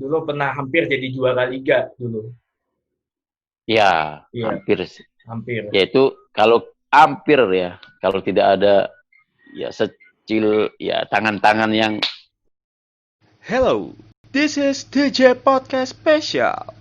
dulu pernah hampir jadi juara liga dulu. Ya, Iya, hampir sih. hampir. Yaitu kalau hampir ya, kalau tidak ada ya secil ya tangan-tangan yang Hello, this is DJ Podcast Special.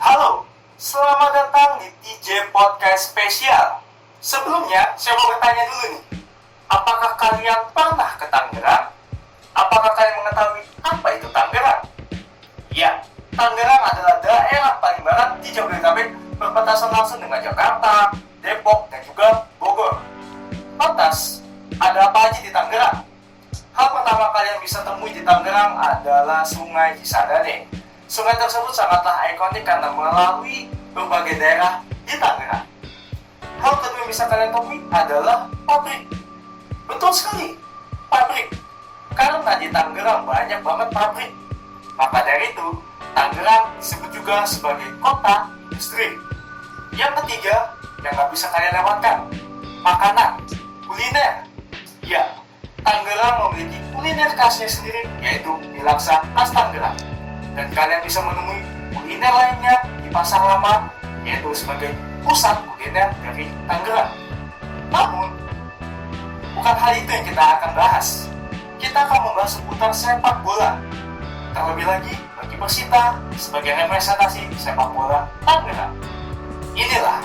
Halo, selamat datang di DJ Podcast Spesial. Sebelumnya, saya mau bertanya dulu nih. Apakah kalian pernah ke Tangerang? Apakah kalian mengetahui apa itu Tangerang? Ya, Tangerang adalah daerah paling barat di Jabodetabek, berbatasan langsung dengan Jakarta, Depok, dan juga Bogor. Lantas, ada apa aja di Tangerang? Hal pertama kalian bisa temui di Tangerang adalah Sungai Cisadane. Sungai tersebut sangatlah ikonik karena melalui berbagai daerah di Tangerang. Hal kedua yang bisa kalian temui adalah pabrik. Betul sekali, pabrik. Karena di Tangerang banyak banget pabrik. Maka dari itu, Tangerang disebut juga sebagai kota industri. Yang ketiga, yang gak bisa kalian lewatkan, makanan, kuliner. Ya, Tangerang memiliki kuliner khasnya sendiri, yaitu mie laksa khas Tangerang. Dan kalian bisa menemui kuliner lainnya di Pasar Lama, yaitu sebagai pusat kuliner dari Tangerang. Namun, bukan hal itu yang kita akan bahas. Kita akan membahas seputar sepak bola. Terlebih lagi bagi Persita sebagai representasi sepak bola Tangerang. Inilah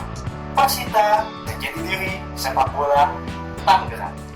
Persita dan Jati Diri sepak bola Tangerang.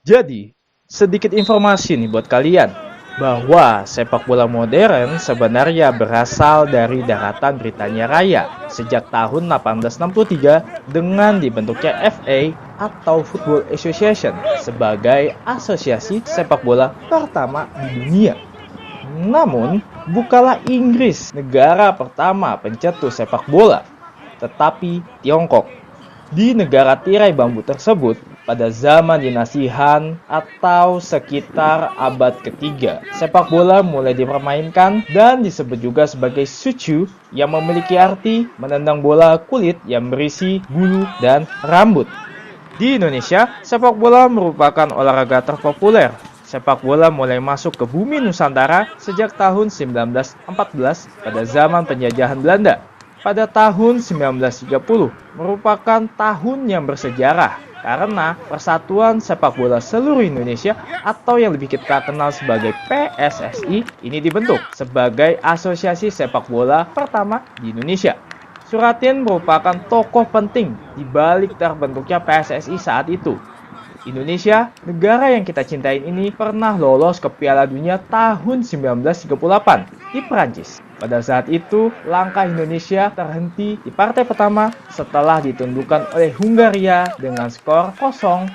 Jadi, sedikit informasi nih buat kalian bahwa sepak bola modern sebenarnya berasal dari daratan Britania Raya sejak tahun 1863 dengan dibentuknya FA atau Football Association sebagai asosiasi sepak bola pertama di dunia. Namun, bukanlah Inggris negara pertama pencetus sepak bola, tetapi Tiongkok. Di negara tirai bambu tersebut, pada zaman dinasti Han atau sekitar abad ketiga, sepak bola mulai dipermainkan dan disebut juga sebagai suchu yang memiliki arti menendang bola kulit yang berisi bulu dan rambut. Di Indonesia, sepak bola merupakan olahraga terpopuler. Sepak bola mulai masuk ke bumi Nusantara sejak tahun 1914 pada zaman penjajahan Belanda. Pada tahun 1930 merupakan tahun yang bersejarah karena Persatuan Sepak Bola Seluruh Indonesia atau yang lebih kita kenal sebagai PSSI ini dibentuk sebagai asosiasi sepak bola pertama di Indonesia. Suratin merupakan tokoh penting di balik terbentuknya PSSI saat itu. Indonesia, negara yang kita cintain ini pernah lolos ke Piala Dunia tahun 1938 di Prancis. Pada saat itu, langkah Indonesia terhenti di partai pertama setelah ditundukkan oleh Hungaria dengan skor 0-6.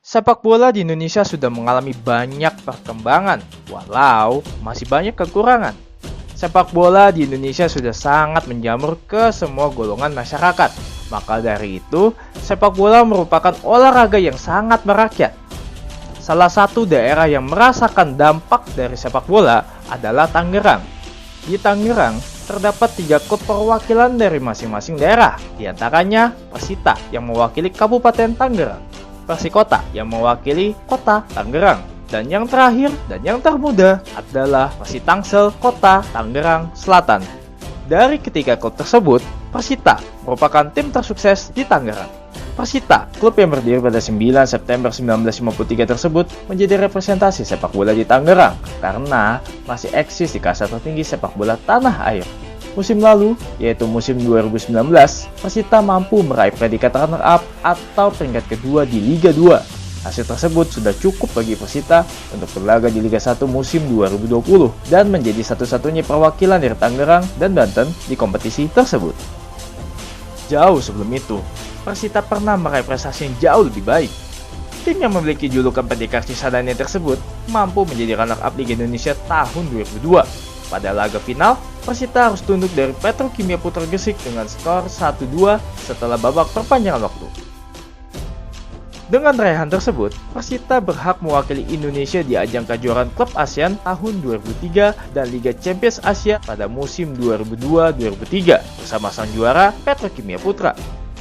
Sepak bola di Indonesia sudah mengalami banyak perkembangan, walau masih banyak kekurangan. Sepak bola di Indonesia sudah sangat menjamur ke semua golongan masyarakat. Maka dari itu, sepak bola merupakan olahraga yang sangat merakyat. Salah satu daerah yang merasakan dampak dari sepak bola adalah Tangerang. Di Tangerang, terdapat 3 klub perwakilan dari masing-masing daerah. Di antaranya Persita yang mewakili Kabupaten Tangerang, Persikota yang mewakili Kota Tangerang. Dan yang terakhir dan yang termuda adalah Persitangsel Kota Tangerang Selatan. Dari ketiga klub tersebut, Persita merupakan tim tersukses di Tangerang. Persita, klub yang berdiri pada 9 September 1953 tersebut menjadi representasi sepak bola di Tangerang karena masih eksis di kasta tertinggi sepak bola tanah air. Musim lalu, yaitu musim 2019, Persita mampu meraih predikat runner-up atau peringkat kedua di Liga 2. Hasil tersebut sudah cukup bagi Persita untuk berlaga di Liga 1 musim 2020 dan menjadi satu-satunya perwakilan dari Tangerang dan Banten di kompetisi tersebut. Jauh sebelum itu, Persita pernah meraih prestasi yang jauh lebih baik. Tim yang memiliki julukan Pendekar Cisadane tersebut mampu menjadi runner-up Liga Indonesia tahun 2002. Pada laga final, Persita harus tunduk dari Petrokimia Putra Gresik dengan skor 1-2 setelah babak perpanjangan waktu. Dengan raihan tersebut, Persita berhak mewakili Indonesia di ajang kejuaraan Klub ASEAN tahun 2003 dan Liga Champions Asia pada musim 2002-2003 bersama sang juara Petrokimia Putra.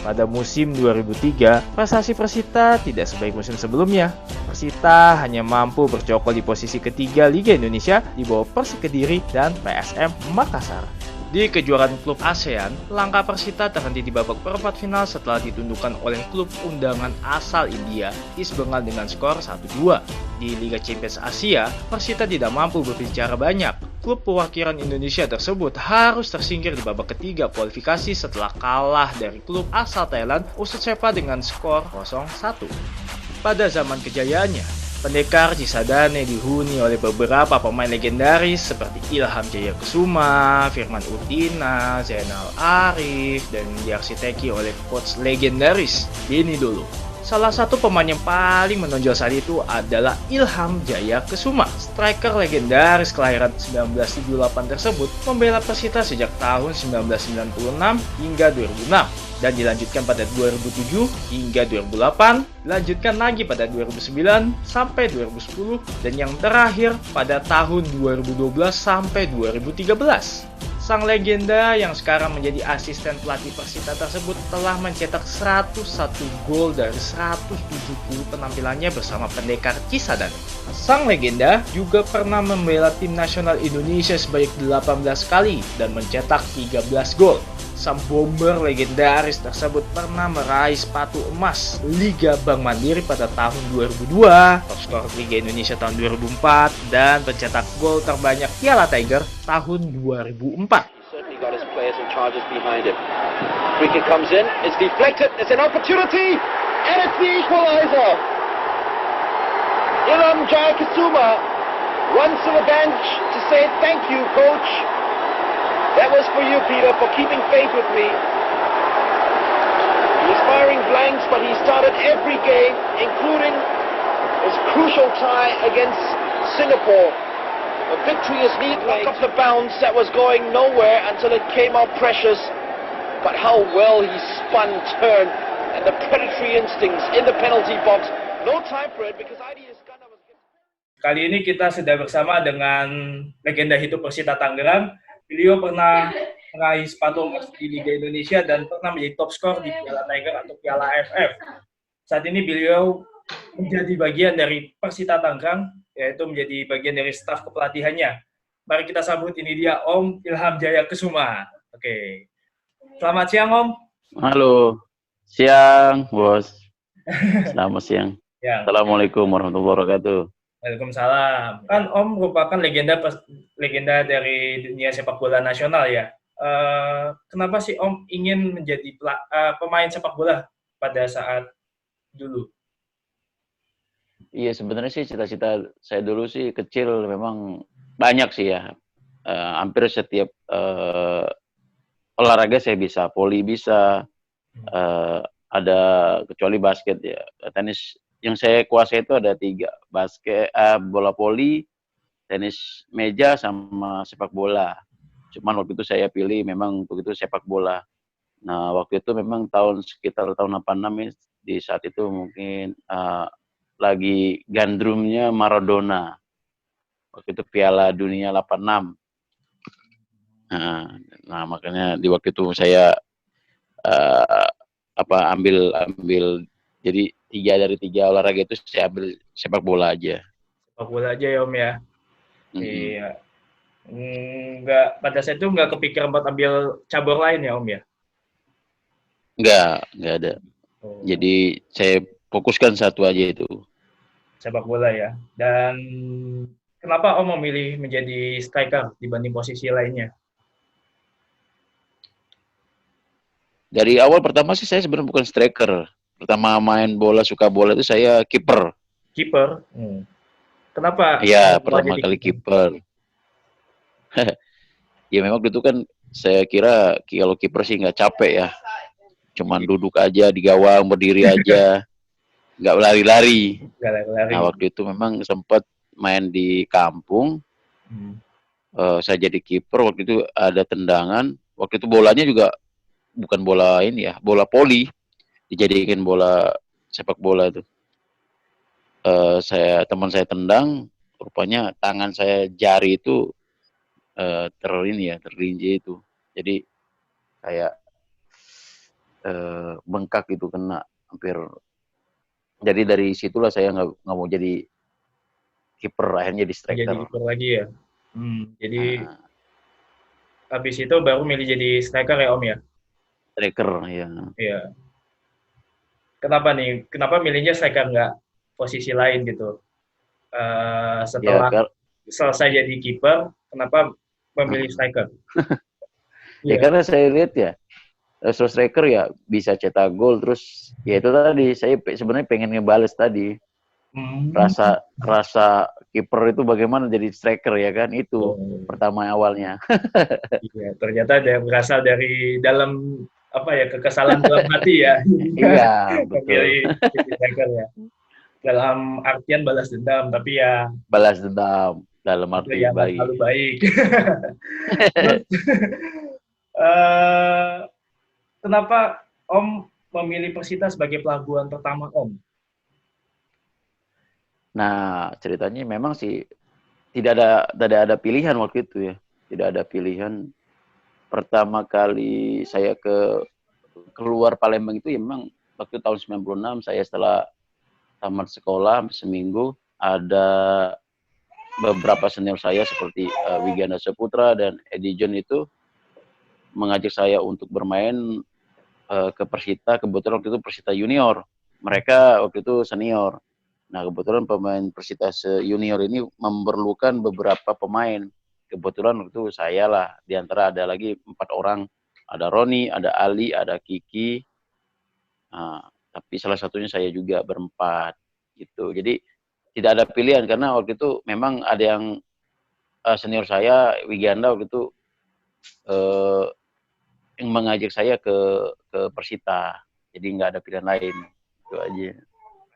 Pada musim 2003, prestasi Persita tidak sebaik musim sebelumnya. Persita hanya mampu bercokol di posisi ketiga Liga Indonesia di bawah Persik Kediri dan PSM Makassar. Di kejuaraan klub ASEAN, langkah Persita terhenti di babak perempat final setelah ditundukkan oleh klub undangan asal India, East Bengal dengan skor 1-2. Di Liga Champions Asia, Persita tidak mampu berbicara banyak. Klub perwakilan Indonesia tersebut harus tersingkir di babak ketiga kualifikasi setelah kalah dari klub asal Thailand, Ususepa dengan skor 0-1. Pada zaman kejayaannya, Pendekar Cisadane dihuni oleh beberapa pemain legendaris seperti Ilham Jaya Kesuma, Firman Utina, Zainal Arif, dan diarsiteki oleh coach legendaris Beni Dolo. Salah satu pemain yang paling menonjol saat itu adalah Ilham Jaya Kesuma. Striker legendaris kelahiran 1978 tersebut membela Persita sejak tahun 1996 hingga 2006. Dan dilanjutkan pada 2007 hingga 2008, dilanjutkan lagi pada 2009 sampai 2010, dan yang terakhir pada tahun 2012 sampai 2013. Sang legenda yang sekarang menjadi asisten pelatih Persita tersebut telah mencetak 101 gol dari 170 penampilannya bersama Pendekar Cisadane. Sang legenda juga pernah membela tim nasional Indonesia sebanyak 18 kali dan mencetak 13 gol. Sang bomber legendaris tersebut pernah meraih sepatu emas Liga Bank Mandiri pada tahun 2002, top skor Liga Indonesia tahun 2004, dan pencetak gol terbanyak Piala Tiger tahun 2004. Certainly got his players and charges behind him. Free kick comes in, it's deflected, it's an opportunity, and it's the equalizer. Ilham Jaya Kesuma runs to the bench to say thank you, coach. That was for you, Peter, for keeping faith with me. He's firing blanks, but he started every game, including his crucial tie against Singapore. A victory is needed. Knock off the bounce that was going nowhere until it came out precious. But how well he spun, turned, and the predatory instincts in the penalty box. No time for it because ID Iskandar was... Kali ini kita sudah bersama dengan legenda hidup Persita Tangerang. Beliau pernah meraih sepatu emas di Liga Indonesia dan pernah menjadi top skor di Piala Tiger atau Piala AFF. Saat ini beliau menjadi bagian dari Persita Tangerang, yaitu menjadi bagian dari staf kepelatihannya. Mari kita sambut, ini dia Om Ilham Jaya Kesuma. Oke. Selamat siang, Om. Halo. Siang, Bos. Selamat siang. Ya. Assalamualaikum warahmatullahi wabarakatuh. Waalaikumsalam. Kan Om merupakan legenda dari dunia sepak bola nasional ya. Kenapa sih Om ingin menjadi pemain sepak bola pada saat dulu? Iya, sebenarnya sih cita-cita saya dulu sih kecil memang banyak sih ya. Hampir setiap olahraga saya bisa, voli bisa, ada kecuali basket ya. Tenis yang saya kuasai itu ada 3, basket, bola voli, tenis meja, sama sepak bola. Cuman waktu itu saya pilih memang untuk itu sepak bola. Nah, waktu itu memang sekitar tahun 86 ya, di saat itu mungkin lagi gandrumnya Maradona. Waktu itu Piala Dunia 86. Nah, makanya di waktu itu saya ambil jadi 3 dari 3 olahraga itu saya ambil sepak bola aja. Sepak bola aja ya Om ya. Iya. Pada saat itu nggak kepikiran buat ambil cabur lain ya Om ya? Nggak ada. Oh. Jadi saya fokuskan satu aja itu. Sepak bola ya. Dan kenapa Om memilih menjadi striker dibanding posisi lainnya? Dari awal pertama sih saya sebenarnya bukan striker. Pertama main bola, suka bola itu saya kiper. Kiper. Kenapa Iya, mau pertama jadi kali kiper? kiper. Ya memang waktu itu kan saya kira kalau kiper sih nggak capek ya. Cuman duduk aja di gawang, berdiri aja, nggak lari-lari. Nggak lari-lari. Nah waktu itu memang sempat main di kampung. Saya jadi kiper. Waktu itu ada tendangan. Waktu itu bolanya juga bukan bola ini ya, bola poli. Dijadikan bola sepak bola itu. Teman saya tendang, rupanya tangan saya jari itu terinjek itu. Jadi kayak bengkak itu kena hampir. Jadi dari situlah saya nggak mau jadi kiper, akhirnya jadi Jadi striker. kiper lagi ya. Jadi Nah, habis itu baru milih jadi striker ya Om ya. striker ya. Iya. Kenapa nih? Kenapa milihnya striker nggak posisi lain gitu? Ya, Setelah selesai jadi kiper, kenapa memilih striker? ya Iya. karena saya lihat ya, striker ya bisa cetak gol, terus ya itu tadi saya sebenarnya pengen ngebales tadi rasa kiper itu bagaimana jadi striker ya kan, itu pertama awalnya. Iya, ternyata berasal dari dalam apa ya, kekesalan dalam hati ya. Iya, betul. Memilih jadi striker ya. Dalam artian balas dendam, tapi ya Balas dendam dalam itu arti yang nggak baik. terlalu baik. Terus, eh, kenapa Om memilih Persita sebagai pelabuhan pertama Om? Nah, ceritanya memang sih tidak ada pilihan waktu itu ya. Tidak ada pilihan. Pertama kali saya keluar Palembang itu ya memang waktu tahun 96, saya setelah tamat sekolah seminggu, ada beberapa senior saya seperti Wigianda Saputra dan Eddie John itu mengajak saya untuk bermain ke Persita. Kebetulan waktu itu Persita junior, mereka waktu itu senior. Nah kebetulan pemain Persita junior ini memerlukan beberapa pemain. Kebetulan waktu itu saya lah, diantara ada lagi 4 orang, ada Roni, ada Ali, ada Kiki. Nah, tapi salah satunya saya juga berempat gitu. Jadi tidak ada pilihan karena waktu itu memang ada yang senior saya Wigianda waktu itu yang mengajak saya ke Persita. Jadi nggak ada pilihan lain. Itu aja.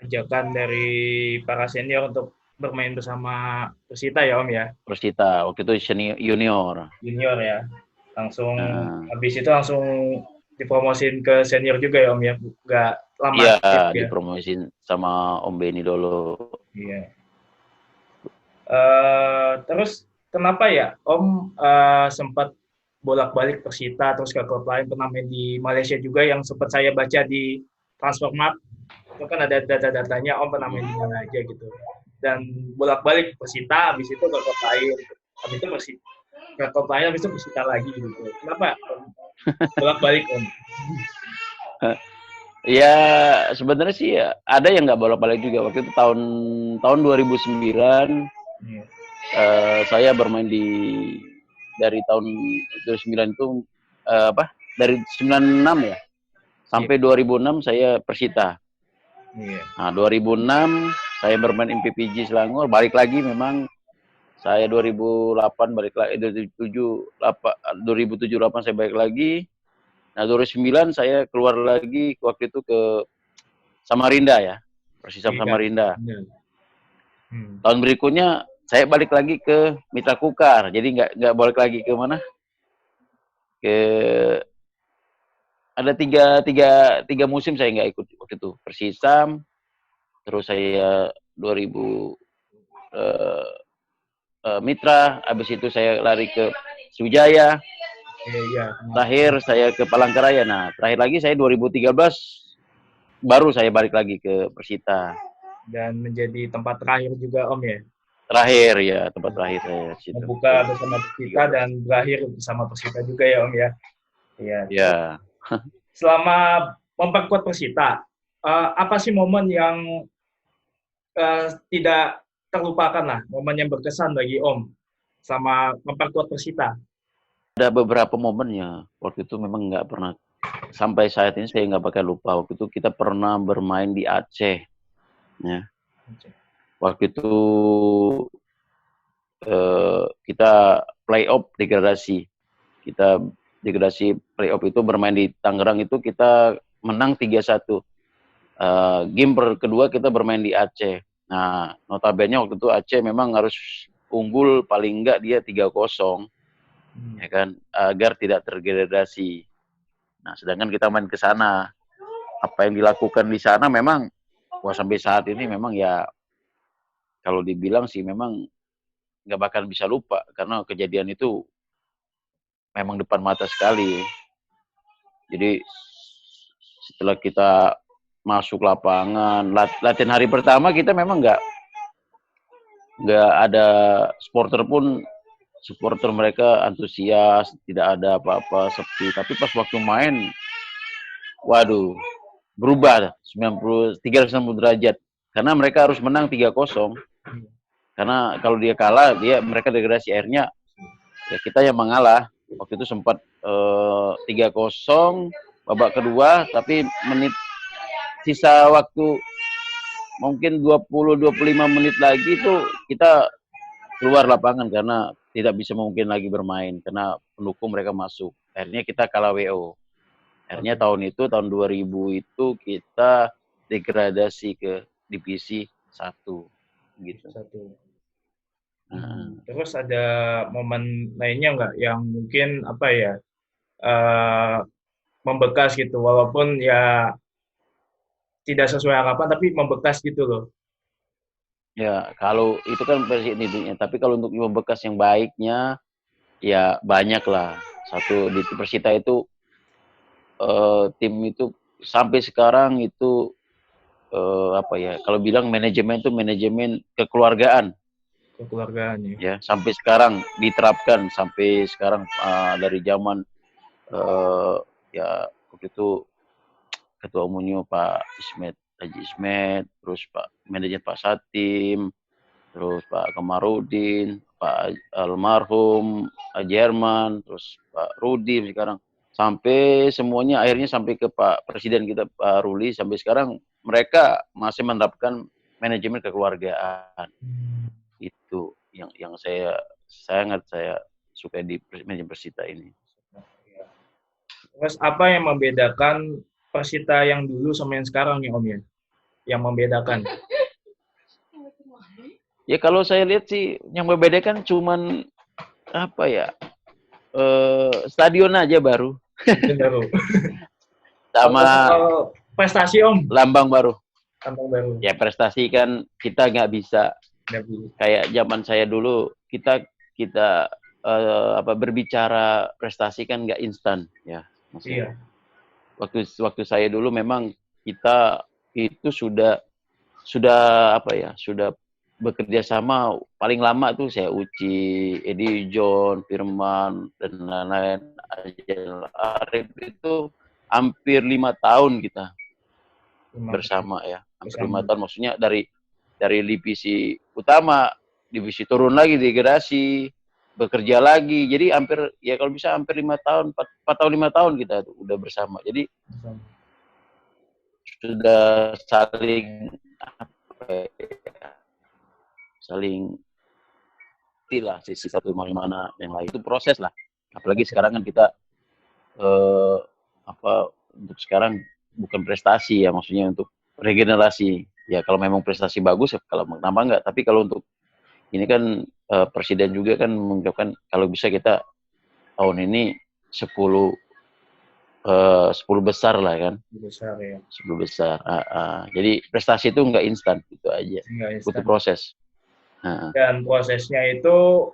Ajakan dari para senior untuk bermain bersama Persita ya Om ya? Persita, waktu itu junior. Junior ya? Langsung, habis itu langsung dipromosin ke senior juga ya Om ya? Nggak lama Iya, ya? dipromosin sama Om Benny dulu. Iya. Terus kenapa ya Om sempat bolak-balik Persita terus ke klub lain, pernah main di Malaysia juga yang sempat saya baca di Transfermarkt, itu kan ada data-datanya Om pernah main di mana aja gitu, dan bolak-balik Persita, habis itu ke klub lain, habis itu ke klub lain, habis itu Persita lagi gitu. Kenapa Om bolak-balik Om? Ya sebenarnya sih ya, ada yang nggak bolak-balik juga. Waktu itu tahun 2009 saya bermain dari tahun 2009 itu dari 96 ya sampai 2006 saya Persita. Nah 2006 saya bermain MPPJ Selangor, balik lagi memang saya 2008 balik lagi, 2007-2008 saya balik lagi. Nah 2009 saya keluar lagi waktu itu ke Samarinda ya, Persisam Samarinda. Tahun berikutnya saya balik lagi ke Mitra Kukar, jadi nggak balik lagi ke mana? Ada tiga musim saya nggak ikut waktu itu. Persisam, terus saya 2000 Mitra, habis itu saya lari ke Sriwijaya. Terakhir saya ke Palangkaraya. Nah, terakhir lagi saya 2013 baru saya balik lagi ke Persita. Dan menjadi tempat terakhir juga Om ya? Terakhir ya, tempat terakhir saya. Membuka bersama Persita dan berakhir bersama Persita juga ya Om ya? Iya. Ya. Selama memperkuat Persita, apa sih momen yang tidak terlupakan lah, momen yang berkesan bagi Om sama memperkuat Persita? Ada beberapa momen ya, waktu itu memang nggak pernah sampai saat ini saya nggak bakal lupa, waktu itu kita pernah bermain di Aceh, ya. Waktu itu kita playoff degradasi. Kita degradasi playoff itu bermain di Tangerang itu kita menang 3-1. Game kedua kita bermain di Aceh. Nah, notabene waktu itu Aceh memang harus unggul paling enggak dia 3-0, ya kan, agar tidak terdegradasi. Nah, sedangkan kita main ke sana, apa yang dilakukan di sana memang, wah sampai saat ini memang ya, kalau dibilang sih memang nggak bakal bisa lupa, karena kejadian itu memang depan mata sekali. Jadi setelah kita masuk lapangan, latihan hari pertama kita memang nggak ada supporter mereka antusias, tidak ada apa-apa, sepi. Tapi pas waktu main, waduh, berubah 360 derajat. Karena mereka harus menang 3-0. Karena kalau dia kalah, mereka degradasi, akhirnya ya kita yang mengalah. Waktu itu sempat 3-0 babak kedua, tapi sisa waktu mungkin 20-25 menit lagi itu kita keluar lapangan karena tidak bisa mungkin lagi bermain karena pendukung mereka masuk. Akhirnya kita kalah WO. Akhirnya tahun 2000 itu kita degradasi ke divisi 1 gitu. Terus ada momen lainnya nggak yang mungkin membekas gitu, walaupun ya tidak sesuai harapan tapi membekas gitu loh. Ya, kalau itu kan versi intinya. Tapi kalau untuk membekas yang baiknya, ya banyak lah. Satu di Persita itu tim itu sampai sekarang itu kalau bilang manajemen itu manajemen kekeluargaan. Ya, sampai sekarang diterapkan sampai sekarang dari zaman ya waktu itu ketua umumnya Pak Haji Ismet, terus Pak manajer Pak Satim, terus Pak Kamarudin, Pak almarhum Jerman, terus Pak Rudi sekarang, sampai semuanya akhirnya sampai ke Pak Presiden kita Pak Ruli, sampai sekarang mereka masih menerapkan manajemen kekeluargaan. Itu yang saya suka di manajemen Persita ini. Terus apa yang membedakan Persita yang dulu sama yang sekarang ya Om ya? Yang membedakan? Ya kalau saya lihat sih yang membedakan cuman stadion aja baru. Sama prestasi Om. Lambang baru. Lambang baru. Ya prestasi kan kita nggak bisa. Kayak zaman saya dulu kita berbicara prestasi kan nggak instan ya. Maksudnya. Iya. Waktu saya dulu memang kita itu sudah bekerja sama paling lama tuh saya Uci, Edi John, Firman dan lain-lain, Ajel Arif itu hampir 5 tahun kita bersama ya. Hampir 5 tahun, maksudnya dari divisi utama, divisi turun lagi degradasi, bekerja lagi. Jadi hampir 5 tahun, 4 tahun 5 tahun kita tuh udah bersama. Jadi sudah saling lah sisi satu mana yang lain, itu proses lah. Apalagi sekarang kan kita untuk sekarang bukan prestasi ya, maksudnya untuk regenerasi. Ya kalau memang prestasi bagus ya, kalau kenapa enggak. Tapi kalau untuk ini kan Presiden juga kan mengucapkan kalau bisa kita tahun ini 10 besar lah kan. 10 besar. Jadi prestasi itu nggak instan, itu aja. Butuh proses. Dan prosesnya itu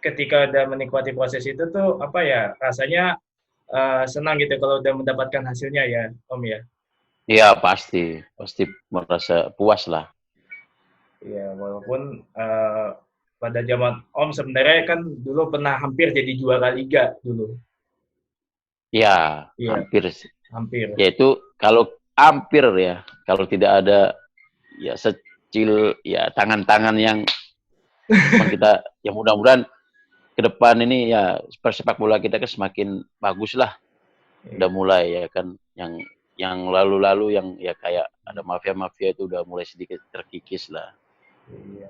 ketika udah menikmati proses itu tuh rasanya senang gitu kalau udah mendapatkan hasilnya ya Om ya. Iya pasti merasa puas lah. Iya, walaupun pada zaman Om sebenarnya kan dulu pernah hampir jadi juara liga dulu. Iya, hampir. Ya itu kalau hampir ya, kalau tidak ada ya secil ya tangan-tangan yang kita ya mudah-mudahan ke depan ini ya persepak bola kita kan semakin bagus lah. udah mulai ya kan, yang lalu-lalu yang ya kayak ada mafia-mafia itu udah mulai sedikit terkikis lah. Iya.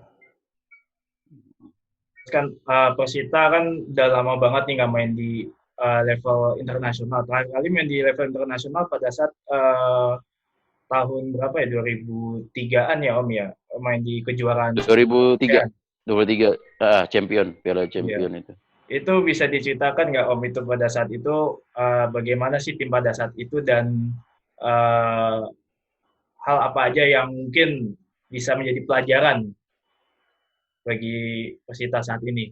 Kan Persita kan udah lama banget nih nggak main di level internasional. Terakhir kali main di level internasional pada saat tahun berapa ya, 2003-an ya Om ya, main di kejuaraan 2003 ya. champion, Piala Champion itu. Itu bisa diceritakan nggak Om, itu pada saat itu bagaimana sih tim pada saat itu, dan hal apa aja yang mungkin bisa menjadi pelajaran bagi Persita saat ini?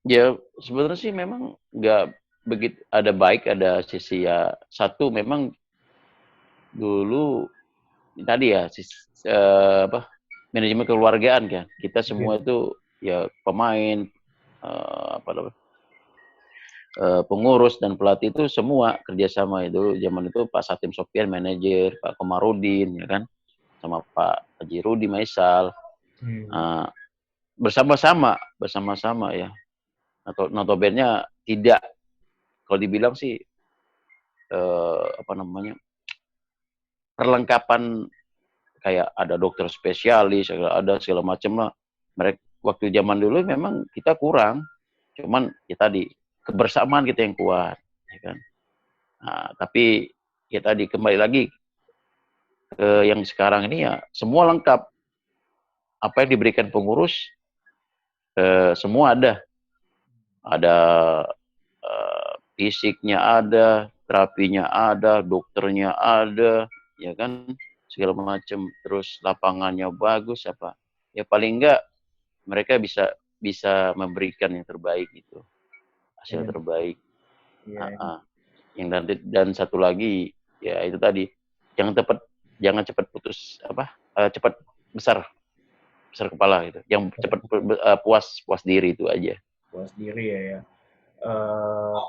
Ya sebenarnya sih memang nggak begitu, ada baik ada sisi ya. Satu memang dulu tadi ya manajemen kekeluargaan kan. Kita semua itu ya pemain pengurus dan pelatih itu semua kerjasama. Itu zaman itu Pak Satim Sopyan manajer, Pak Komarudin ya kan, sama Pak Haji Rudi Maisal, bersama-sama ya. Atau notabene tidak, kalau dibilang sih perlengkapan kayak ada dokter spesialis, ada segala macam lah. Mereka waktu zaman dulu memang kita kurang, cuman ya tadi kebersamaan kita yang kuat, ya kan. Nah, tapi ya tadi kembali lagi ke yang sekarang ini ya semua lengkap. Apa yang diberikan pengurus semua ada fisiknya ada, terapinya ada, dokternya ada, ya kan, segala macam. Terus lapangannya bagus apa? Ya paling enggak mereka bisa memberikan yang terbaik gitu, hasil terbaik. Yang dan satu lagi ya itu tadi, jangan cepat putus cepat besar kepala gitu. Yang cepat puas diri itu aja. Puas diri ya.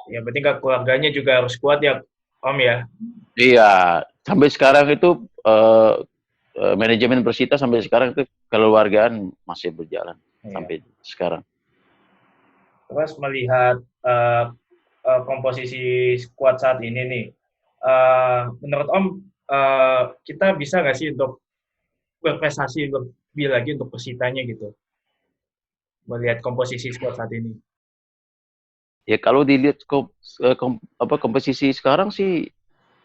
Yang penting keluarganya juga harus kuat ya Om ya. Iya, sampai sekarang itu manajemen Persita sampai sekarang itu kekeluargaan masih berjalan sampai sekarang. Terus melihat komposisi skuad saat ini nih, menurut Om kita bisa nggak sih untuk berprestasi lebih lagi untuk Persitanya gitu, melihat komposisi skuad saat ini? Ya kalau dilihat komposisi sekarang sih,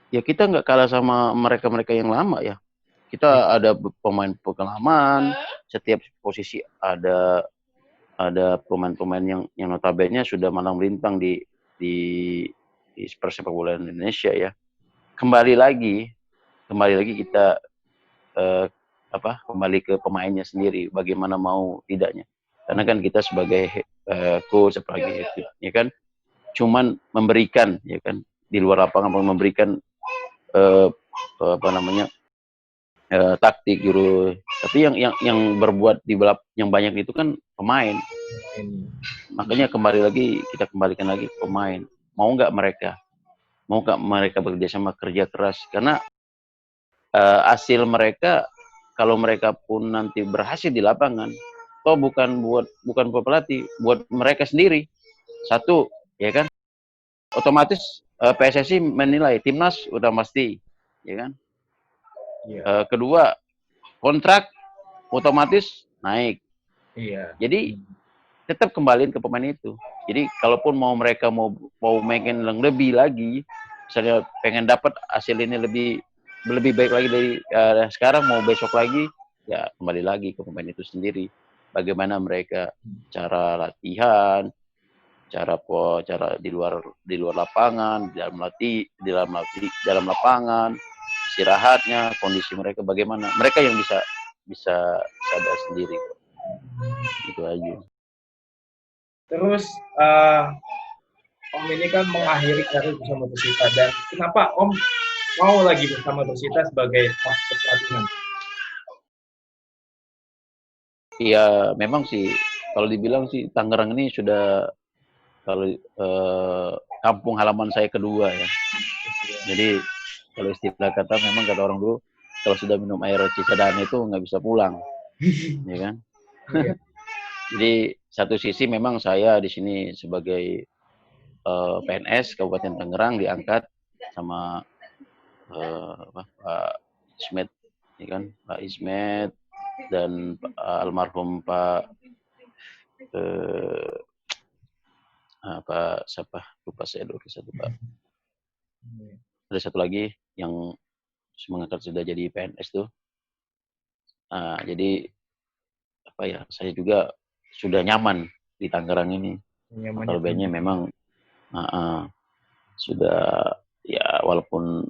ya kita nggak kalah sama mereka-mereka yang lama ya. Kita ada pemain pengalaman, setiap posisi ada pemain-pemain yang notabene sudah malang melintang di persepak bola Indonesia ya. Kembali lagi kita kembali ke pemainnya sendiri, bagaimana mau tidaknya. Karena kan kita sebagai coach, sebagai ya kan, cuman memberikan ya kan di luar lapangan, memberikan taktik juru, tapi yang berbuat di balap yang banyak itu kan pemain. Makanya kita kembalikan lagi pemain. Mau nggak mereka bekerja sama, kerja keras, karena hasil mereka kalau mereka pun nanti berhasil di lapangan, toh bukan buat pelatih, buat mereka sendiri. Satu, ya kan, otomatis PSSI menilai timnas udah pasti, ya kan. Kedua, kontrak otomatis naik. Jadi tetap kembaliin ke pemain itu. Jadi kalaupun mereka mau main lebih lagi, misalnya pengen dapat hasil ini lebih baik lagi dari sekarang, mau besok lagi, ya kembali lagi ke pemain itu sendiri. Bagaimana mereka cara latihan, cara di luar lapangan, dalam lapangan, istirahatnya, kondisi mereka bagaimana. Mereka yang bisa sadar sendiri. Itu aja. Terus Om ini kan mengakhiri karir bersama Persita, dan kenapa Om mau lagi bersama Persita sebagai staff pelatihan? Iya, memang sih kalau dibilang sih Tangerang ini sudah kampung halaman saya kedua ya. Jadi kalau istilah memang kata orang dulu, kalau sudah minum air Cisadane itu nggak bisa pulang, ya kan? Jadi satu sisi memang saya di sini sebagai PNS Kabupaten Tangerang diangkat sama Pak Ismet, ya kan, Pak Ismet dan almarhum Pak Pak siapa, lupa saya dulu satu Pak. Ada satu lagi yang mengangkat sudah jadi PNS tuh. Jadi apa ya, saya juga sudah nyaman di Tangerang ini. Notabene memang sudah ya, walaupun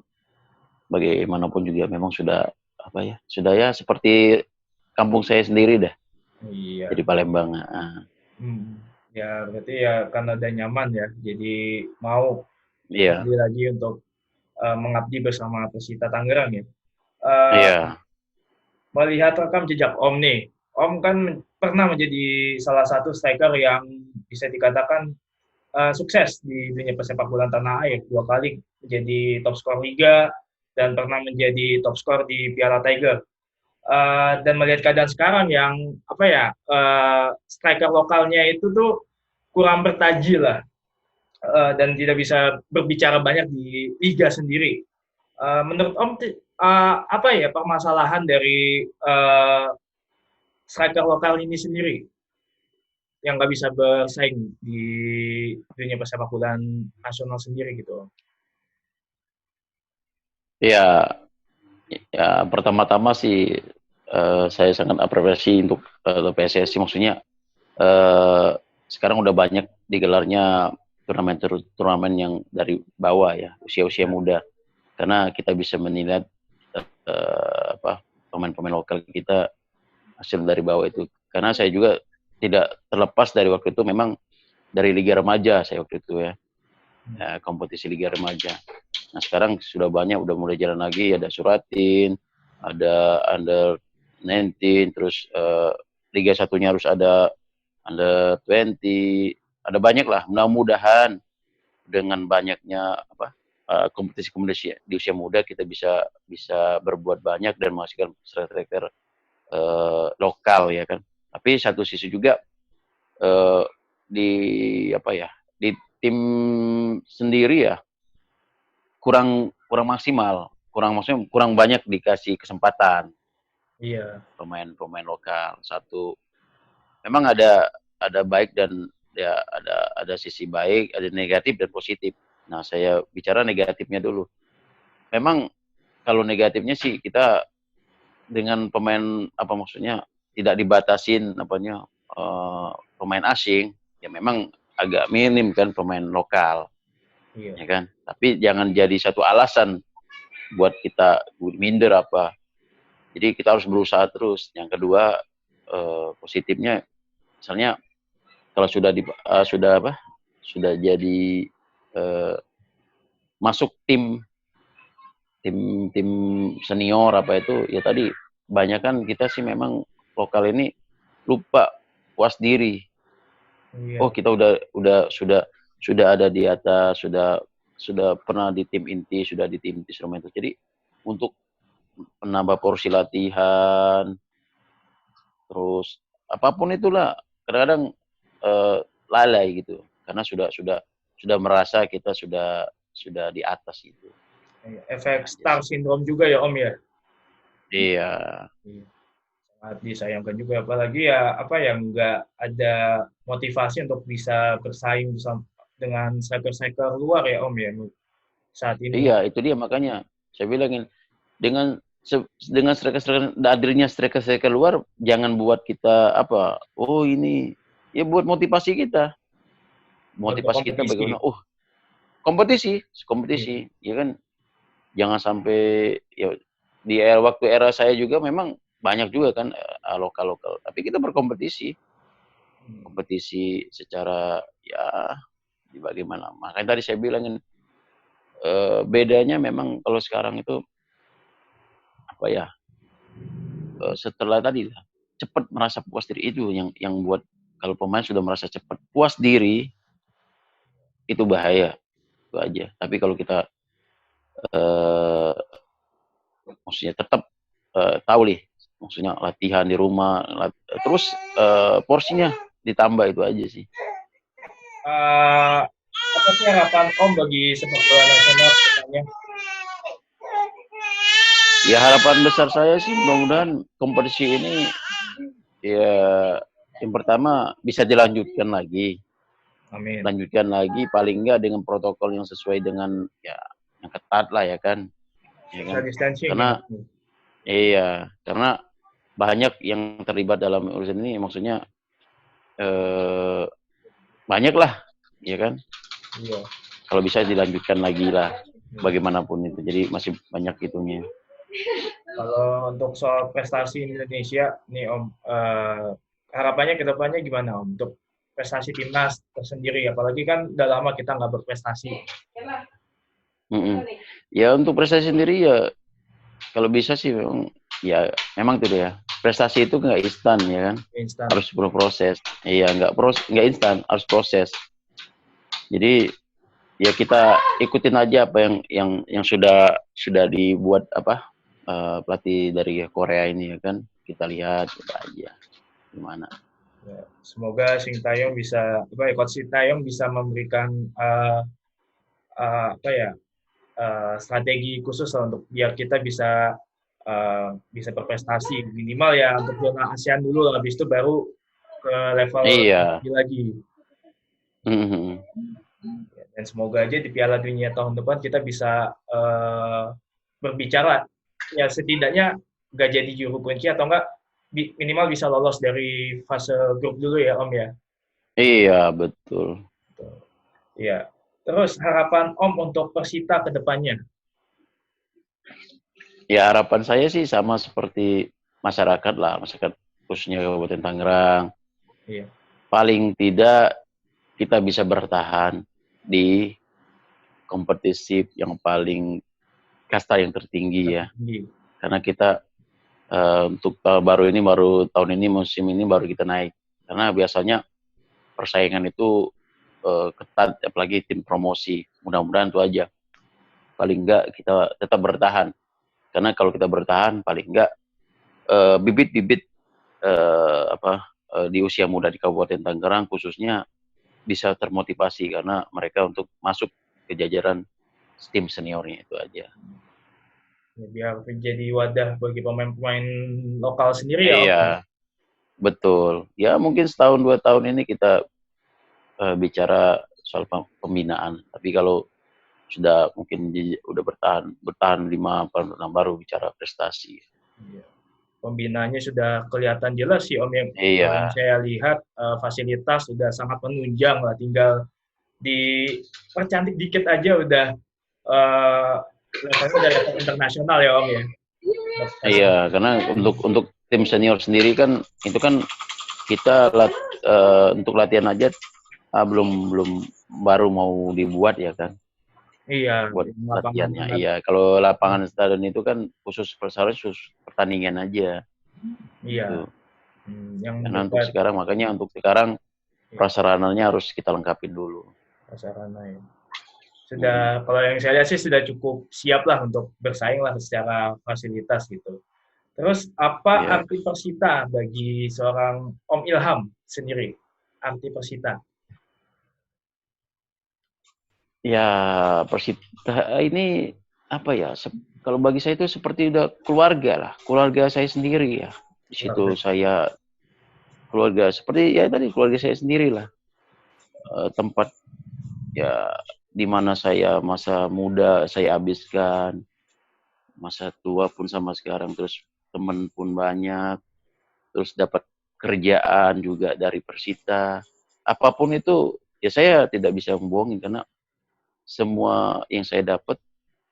bagaimanapun juga memang sudah apa ya, sudah ya seperti kampung saya sendiri dah. Iya. Jadi Palembang. Ya berarti ya karena udah nyaman ya, jadi mau Iya. kembali lagi untuk mengabdi bersama Persita Tangerang ya. Iya. Melihat rekam jejak Om nih, Om kan pernah menjadi salah satu striker yang bisa dikatakan sukses di dunia persepak bolaan tanah air, 2 kali menjadi top skor Liga dan pernah menjadi top skor di Piala Tiger. Dan melihat keadaan sekarang yang apa ya, striker lokalnya itu tuh kurang bertaji lah, dan tidak bisa berbicara banyak di liga sendiri. Menurut Om, apa ya permasalahan dari striker lokal ini sendiri yang nggak bisa bersaing di dunia persepak bolaan nasional sendiri gitu? Ya, pertama-tama sih saya sangat apresiasi untuk PSSI, maksudnya sekarang udah banyak digelarnya turnamen yang dari bawah ya, usia-usia muda, karena kita bisa menilai pemain-pemain lokal kita hasil dari bawah itu. Karena saya juga tidak terlepas dari waktu itu, memang dari Liga Remaja saya waktu itu ya, kompetisi Liga Remaja. Nah sekarang sudah banyak, udah mulai jalan lagi, ada Suratin, ada Under 19, terus Liga satunya harus ada Under 20, ada banyak lah. Mudah-mudahan dengan banyaknya kompetisi-kompetisi di usia muda kita bisa berbuat banyak dan menghasilkan striker lokal ya kan. Tapi satu sisi juga di tim sendiri ya kurang maksimal, maksudnya kurang banyak dikasih kesempatan. Iya. Pemain lokal. Satu, memang ada baik dan ya ada sisi baik, ada negatif dan positif. Nah saya bicara negatifnya dulu. Memang kalau negatifnya sih kita dengan pemain maksudnya tidak dibatasin pemain asing, ya memang agak minim kan pemain lokal. Iya. Ya kan? Tapi jangan jadi satu alasan buat kita minder apa. Jadi kita harus berusaha terus. Yang kedua, positifnya misalnya kalau sudah jadi masuk tim senior ya tadi banyak kan kita sih memang lokal ini lupa puas diri. Iya. Oh kita sudah ada di atas, sudah pernah di tim inti, sudah di tim instrumen itu. Jadi untuk menambah porsi latihan, terus apapun itulah kadang-kadang lalai gitu, karena sudah merasa kita sudah di atas gitu. Efek star syndrome juga ya Om ya. Iya. Sangat disayangkan juga, apalagi ya yang nggak ada motivasi untuk bisa bersaing dengan striker-striker luar ya Om ya saat ini. Iya, itu dia makanya saya bilangin dengan striker luar jangan buat kita ini ya buat motivasi kita bagaimana kompetisi ya kan, jangan sampai ya di waktu era saya juga memang banyak juga kan lokal tapi kita berkompetisi secara ya bagaimana, makanya tadi saya bilangin bedanya memang kalau sekarang itu setelah tadi cepat merasa puas diri, itu yang buat kalau pemain sudah merasa cepat puas diri itu bahaya, itu aja. Tapi kalau kita maksudnya tetap tahu maksudnya latihan di rumah terus porsinya ditambah, itu aja sih. Tapi harapan Om bagi sepak bola nasional kedepannya. Ya harapan besar saya sih mudah-mudahan kompetisi ini ya yang pertama bisa dilanjutkan lagi. Amin. Lanjutkan lagi paling enggak dengan protokol yang sesuai dengan ya yang ketat lah ya kan. Ya Social kan? distancing. Karena ya. iya, karena banyak yang terlibat dalam urusan ini maksudnya banyak lah, ya kan? Iya. Kalau bisa dilanjutkan lagi lah bagaimanapun itu. Jadi masih banyak itunya. Kalau untuk soal prestasi Indonesia nih Om, harapannya ke depannya gimana Om untuk prestasi timnas tersendiri? Apalagi kan udah lama kita nggak berprestasi. Mm-mm. Ya untuk prestasi sendiri ya kalau bisa sih memang tuh ya prestasi itu nggak instan ya kan, Instan. harus berproses. Iya nggak instan, harus proses. Jadi ya kita ikutin aja apa yang sudah dibuat pelatih dari Korea ini ya kan, kita lihat kita aja gimana. Ya, semoga Sintayong bisa Coach Sintayong bisa memberikan strategi khusus lah untuk biar kita bisa berprestasi minimal ya untuk zona ASEAN dulu, habis itu baru ke level lagi. Mm-hmm. Dan semoga aja di Piala Dunia tahun depan kita bisa berbicara ya setidaknya nggak jadi juru kunci atau enggak minimal bisa lolos dari fase grup dulu ya Om ya. Iya betul. Iya. Terus harapan Om untuk Persita ke depannya? Ya harapan saya sih sama seperti masyarakat khususnya Kabupaten Tangerang. Iya. Paling tidak kita bisa bertahan di kompetisi yang paling kasta yang tertinggi ya. Karena kita untuk tahun ini musim ini baru kita naik. Karena biasanya persaingan itu ketat, apalagi tim promosi. Mudah-mudahan itu aja. Paling enggak kita tetap bertahan. Karena kalau kita bertahan, paling enggak bibit-bibit di usia muda di Kabupaten Tangerang khususnya bisa termotivasi karena mereka untuk masuk ke jajaran tim seniornya itu aja. Ya, biar menjadi wadah bagi pemain-pemain lokal sendiri ya. Iya, betul. Ya mungkin setahun 2 tahun ini kita bicara soal pembinaan. Tapi kalau sudah mungkin udah bertahan 5 tahun baru bicara prestasi. Iya. Pembinaannya sudah kelihatan jelas sih Om yang saya lihat fasilitas sudah sangat menunjang lah, tinggal dipercantik dikit aja udah levelnya udah level internasional ya Om ya. Iya, karena untuk tim senior sendiri kan itu kan kita untuk latihan aja belum baru mau dibuat ya kan. Iya, buat latihannya. Iya, kalau lapangan stadion itu kan khusus pertandingan aja. Iya. Gitu. Karena untuk sekarang prasarananya harus kita lengkapin dulu. Prasarana ya. Sudah, kalau yang saya lihat sih sudah cukup siap lah untuk bersaing lah secara fasilitas gitu. Terus apa arti Persita bagi seorang Om Ilham sendiri? Arti Persita? Ya, Persita ini apa ya? Kalau bagi saya itu seperti udah keluarga saya sendiri ya. Di situ saya keluarga saya sendiri lah. Tempat ya di mana saya masa muda saya habiskan, masa tua pun sama sekarang, terus teman pun banyak, terus dapat kerjaan juga dari Persita. Apapun itu ya saya tidak bisa membohongi karena semua yang saya dapat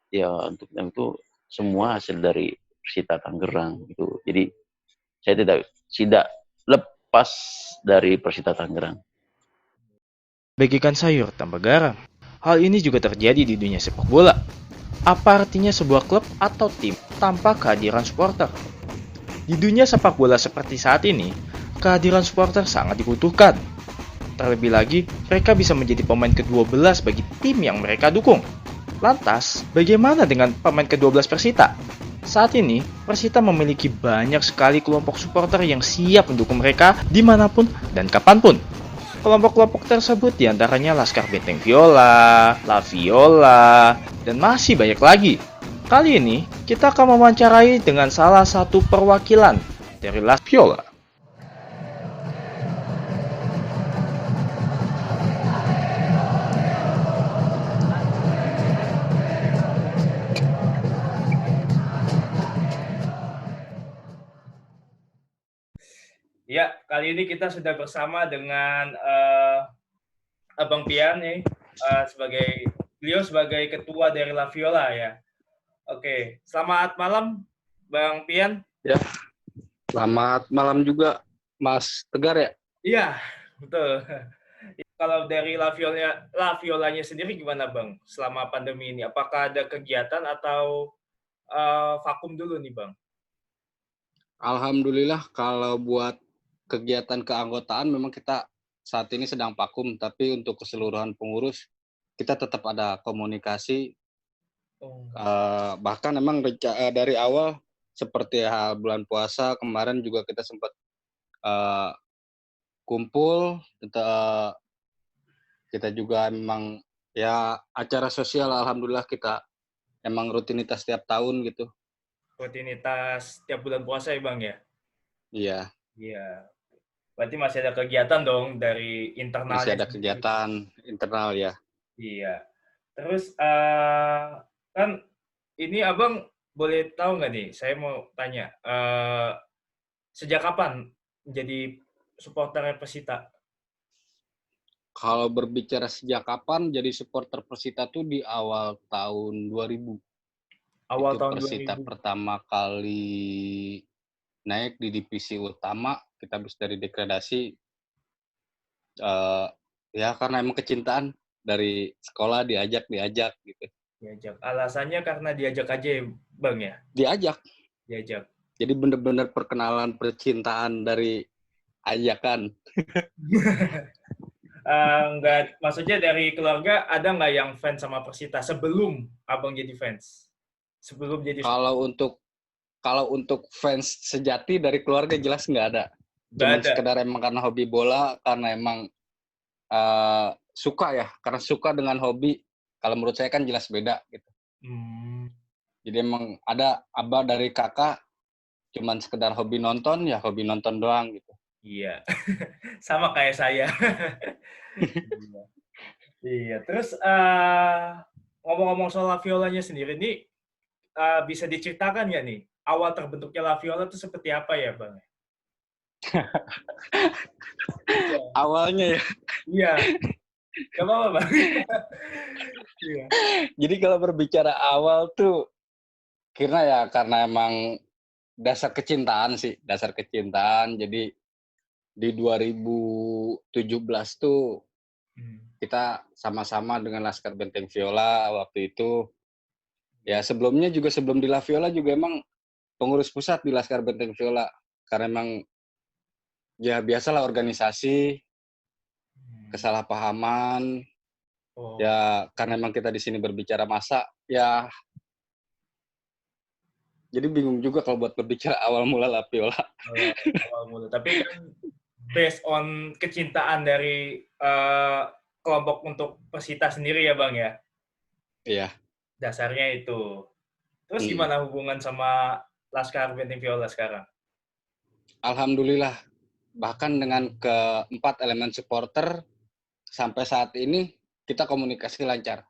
ya untuk itu semua hasil dari Persita Tangerang itu. Jadi saya tidak lepas dari Persita Tangerang. Bagikan sayur tanpa garam. Hal ini juga terjadi di dunia sepak bola. Apa artinya sebuah klub atau tim tanpa kehadiran supporter? Di dunia sepak bola seperti saat ini, kehadiran supporter sangat dibutuhkan. Terlebih lagi, mereka bisa menjadi pemain ke-12 bagi tim yang mereka dukung. Lantas, bagaimana dengan pemain ke-12 Persita? Saat ini, Persita memiliki banyak sekali kelompok supporter yang siap mendukung mereka dimanapun dan kapanpun. Kelompok-kelompok tersebut diantaranya Laskar Benteng Viola, La Viola, dan masih banyak lagi. Kali ini, kita akan mewawancarai dengan salah satu perwakilan dari La Viola. Ya, kali ini kita sudah bersama dengan Abang Pian nih, beliau sebagai ketua dari La Viola ya. Oke, selamat malam Bang Pian. Ya, selamat malam juga Mas Tegar ya. Iya, betul. Kalau dari La Violanya sendiri gimana Bang selama pandemi ini? Apakah ada kegiatan atau vakum dulu nih Bang? Alhamdulillah kalau buat kegiatan keanggotaan memang kita saat ini sedang vakum, tapi untuk keseluruhan pengurus kita tetap ada komunikasi. Oh. Bahkan memang dari awal seperti bulan puasa kemarin juga kita sempat kumpul, kita juga memang ya acara sosial alhamdulillah kita emang rutinitas setiap tahun gitu. Rutinitas tiap bulan puasa ya Bang ya? Iya. Iya. Berarti masih ada kegiatan dong dari internalnya. Masih ada kegiatan internal ya. Iya. Terus kan ini Abang boleh tahu nggak nih? Saya mau tanya, sejak kapan menjadi supporter Persita? Kalau berbicara sejak kapan jadi supporter Persita tuh di awal tahun 2000. Awal itu tahun Persita 2000. pertama kali naik di divisi utama, kita habis dari degradasi. Ya karena emang kecintaan dari sekolah diajak gitu. Diajak. Alasannya karena diajak aja ya, Bang ya? Diajak. Jadi bener-bener perkenalan percintaan dari ajakan. Enggak, maksudnya dari keluarga ada nggak yang fans sama Persita sebelum Abang jadi fans? Sebelum jadi Kalau untuk fans sejati dari keluarga jelas nggak ada. Cuman sekedar emang karena hobi bola, karena emang suka ya, karena suka dengan hobi. Kalau menurut saya kan jelas beda gitu. Jadi emang ada abah dari kakak, cuman sekedar hobi nonton doang gitu. Iya, sama kayak saya. Iya, terus ngomong-ngomong soal La Violanya sendiri nih, bisa diceritakan nggak nih awal terbentuknya La Viola itu seperti apa ya Bang? Awalnya ya. Iya. Gak apa-apa Bang. Iya. Jadi kalau berbicara awal tuh karena emang dasar kecintaan. Jadi di 2017 tuh kita sama-sama dengan Laskar Benteng Viola waktu itu. Ya sebelum di La Viola juga emang pengurus pusat di Laskar Benteng Viola. Karena emang ya biasalah organisasi, kesalahpahaman. Ya karena emang kita di sini berbicara masa, ya jadi bingung juga kalau buat berbicara awal mula La Viola. Awal mula. Tapi kan based on kecintaan dari kelompok untuk Persita sendiri ya Bang ya? Iya. Dasarnya itu. Terus gimana hubungan sama Laskar Benteng Viola sekarang? Alhamdulillah. Bahkan dengan keempat elemen supporter, sampai saat ini kita komunikasi lancar.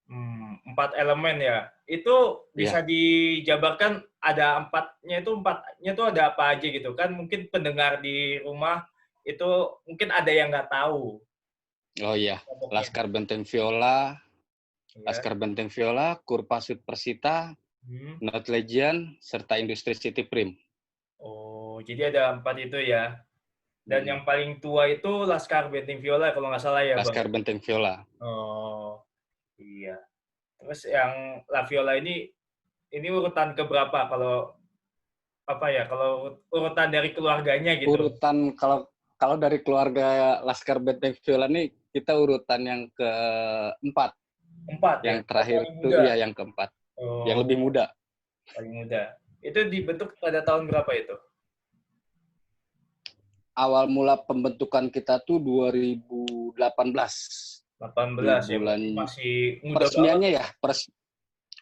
4 elemen ya. Itu bisa dijabarkan ada empatnya itu ada apa aja gitu kan? Mungkin pendengar di rumah itu mungkin ada yang nggak tahu. Oh iya, Laskar Benteng Viola, Kurpasut Persita, Not Legend, serta Industri City Prim. Oh, jadi ada 4 itu ya. Dan yang paling tua itu Laskar Benteng Viola kalau nggak salah ya, Bang? Laskar Benteng Viola. Oh, iya. Terus yang La Viola ini urutan keberapa kalau urutan dari keluarganya gitu? Urutan kalau dari keluarga Laskar Benteng Viola nih kita urutan yang keempat. 4 yang ya? terakhir itu yang keempat. Yang lebih muda. Paling muda. Itu dibentuk pada tahun berapa itu? awal mula pembentukan kita tuh 2018. 18 Di ya, bulan berarti masih muda banget. peresmiannya ya,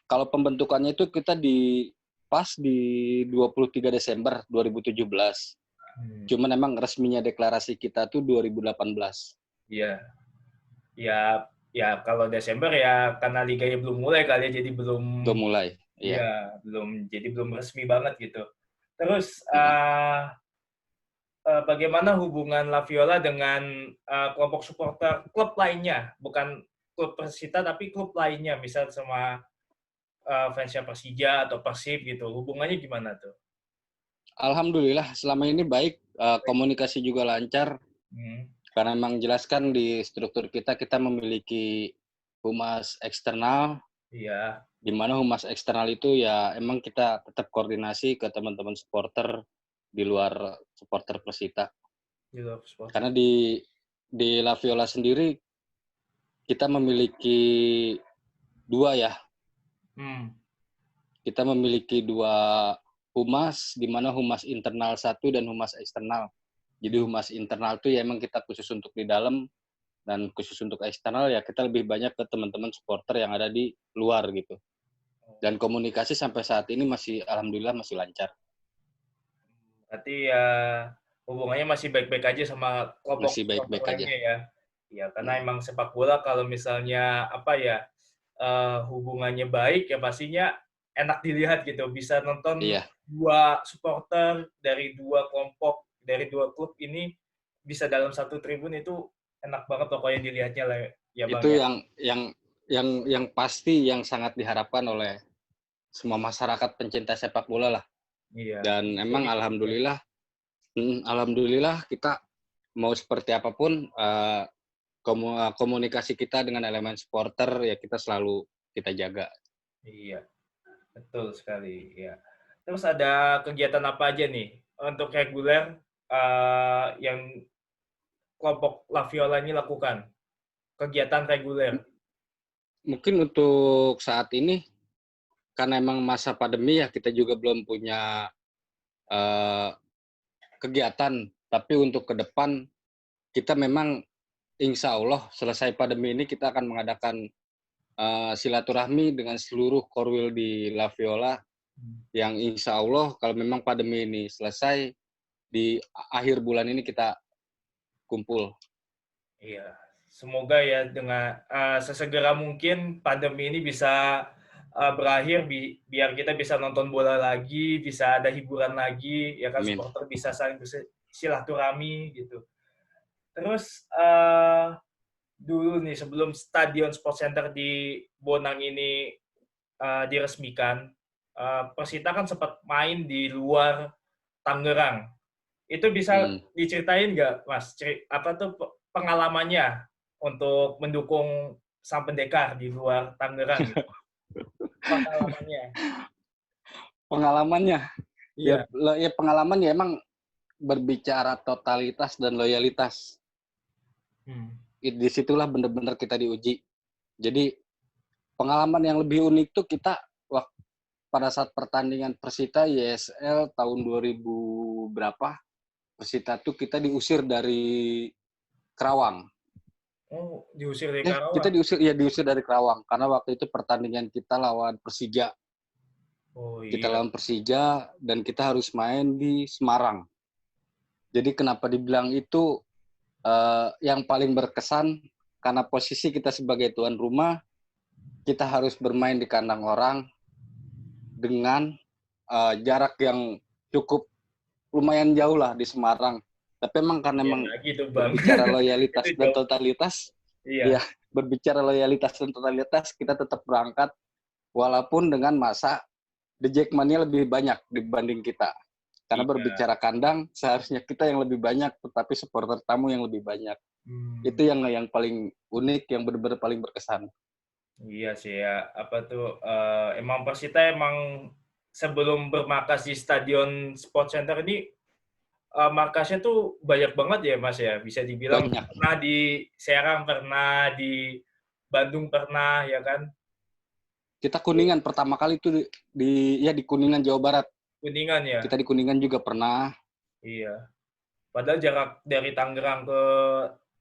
kalau pembentukannya itu kita pas di 23 Desember 2017. Cuman emang resminya deklarasi kita tuh 2018. Iya. Ya kalau Desember ya karena liganya belum mulai kali ya, jadi belum Udah mulai. Iya. ya, belum resmi banget gitu. Terus bagaimana hubungan La Viola dengan kelompok supporter klub lainnya, bukan klub Persita tapi klub lainnya, misal sama fansnya Persija atau Persib gitu. Hubungannya gimana tuh? Alhamdulillah selama ini baik, komunikasi juga lancar. Karena memang jelaskan di struktur kita memiliki humas eksternal. Iya. Di mana humas eksternal itu ya emang kita tetap koordinasi ke teman-teman supporter di luar supporter Persita. Di luar supporter. Karena di La Viola sendiri kita memiliki dua ya. Kita memiliki dua humas, di mana humas internal satu dan humas eksternal. Jadi humas internal itu ya emang kita khusus untuk di dalam, dan khusus untuk eksternal ya kita lebih banyak ke teman-teman supporter yang ada di luar gitu. Dan komunikasi sampai saat ini alhamdulillah masih lancar. Berarti ya hubungannya masih baik-baik aja sama kelompok masih baik-baik aja ya. Ya karena emang sepak bola kalau misalnya hubungannya baik ya pastinya enak dilihat gitu. Bisa nonton dua supporter dari dua kelompok, dari dua klub ini bisa dalam satu tribun, itu enak banget pokoknya dilihatnya lah ya Bang. Itu yang pasti yang sangat diharapkan oleh semua masyarakat pencinta sepak bola lah. Iya. Dan emang alhamdulillah kita mau seperti apapun komunikasi kita dengan elemen supporter ya kita selalu kita jaga. Iya. Betul sekali, ya. Terus ada kegiatan apa aja nih untuk reguler yang kelompok La Viola ini lakukan? Kegiatan reguler. Mungkin untuk saat ini, karena emang masa pandemi ya, kita juga belum punya kegiatan. Tapi untuk ke depan, kita memang insya Allah selesai pandemi ini kita akan mengadakan silaturahmi dengan seluruh korwil di La Viola, yang insya Allah kalau memang pandemi ini selesai, di akhir bulan ini kita kumpul. Iya, semoga ya dengan sesegera mungkin pandemi ini bisa berakhir, biar kita bisa nonton bola lagi, bisa ada hiburan lagi, ya kan, supporter bisa saling silaturahmi gitu. Terus dulu nih sebelum Stadion Sports Center di Bonang ini diresmikan, Persita kan sempat main di luar Tangerang. Itu bisa diceritain nggak, Mas? Apa tuh pengalamannya untuk mendukung Sang Pendekar di luar Tangerang? Gitu? Pengalamannya? Iya. Ya pengalaman ya emang berbicara totalitas dan loyalitas. Disitulah benar-benar kita diuji. Jadi pengalaman yang lebih unik tuh kita pada saat pertandingan Persita YSL tahun 2000 berapa, Persita tuh kita diusir dari Kerawang. Oh, diusir dari Kerawang? Kita diusir dari Kerawang karena waktu itu pertandingan kita lawan Persija. Oh, iya. Kita lawan Persija dan kita harus main di Semarang. Jadi kenapa dibilang itu yang paling berkesan, karena posisi kita sebagai tuan rumah, kita harus bermain di kandang orang dengan jarak yang cukup lumayan jauh lah di Semarang. Tapi emang karena gitu, berbicara loyalitas dan totalitas, berbicara loyalitas dan totalitas, kita tetap berangkat walaupun dengan masa the Jackmania lebih banyak dibanding kita. Karena berbicara kandang, seharusnya kita yang lebih banyak, tetapi supporter tamu yang lebih banyak. Itu yang paling unik, yang benar-benar paling berkesan. Iya sih ya, emang Persita emang sebelum bermarkas di Stadion Sports Center ini markasnya tuh banyak banget ya Mas ya, bisa dibilang banyak. Pernah di Serang, pernah di Bandung, pernah ya kan? Kita Kuningan pertama kali itu di Kuningan Jawa Barat. Kuningan ya. Kita di Kuningan juga pernah. Iya. Padahal jarak dari Tangerang ke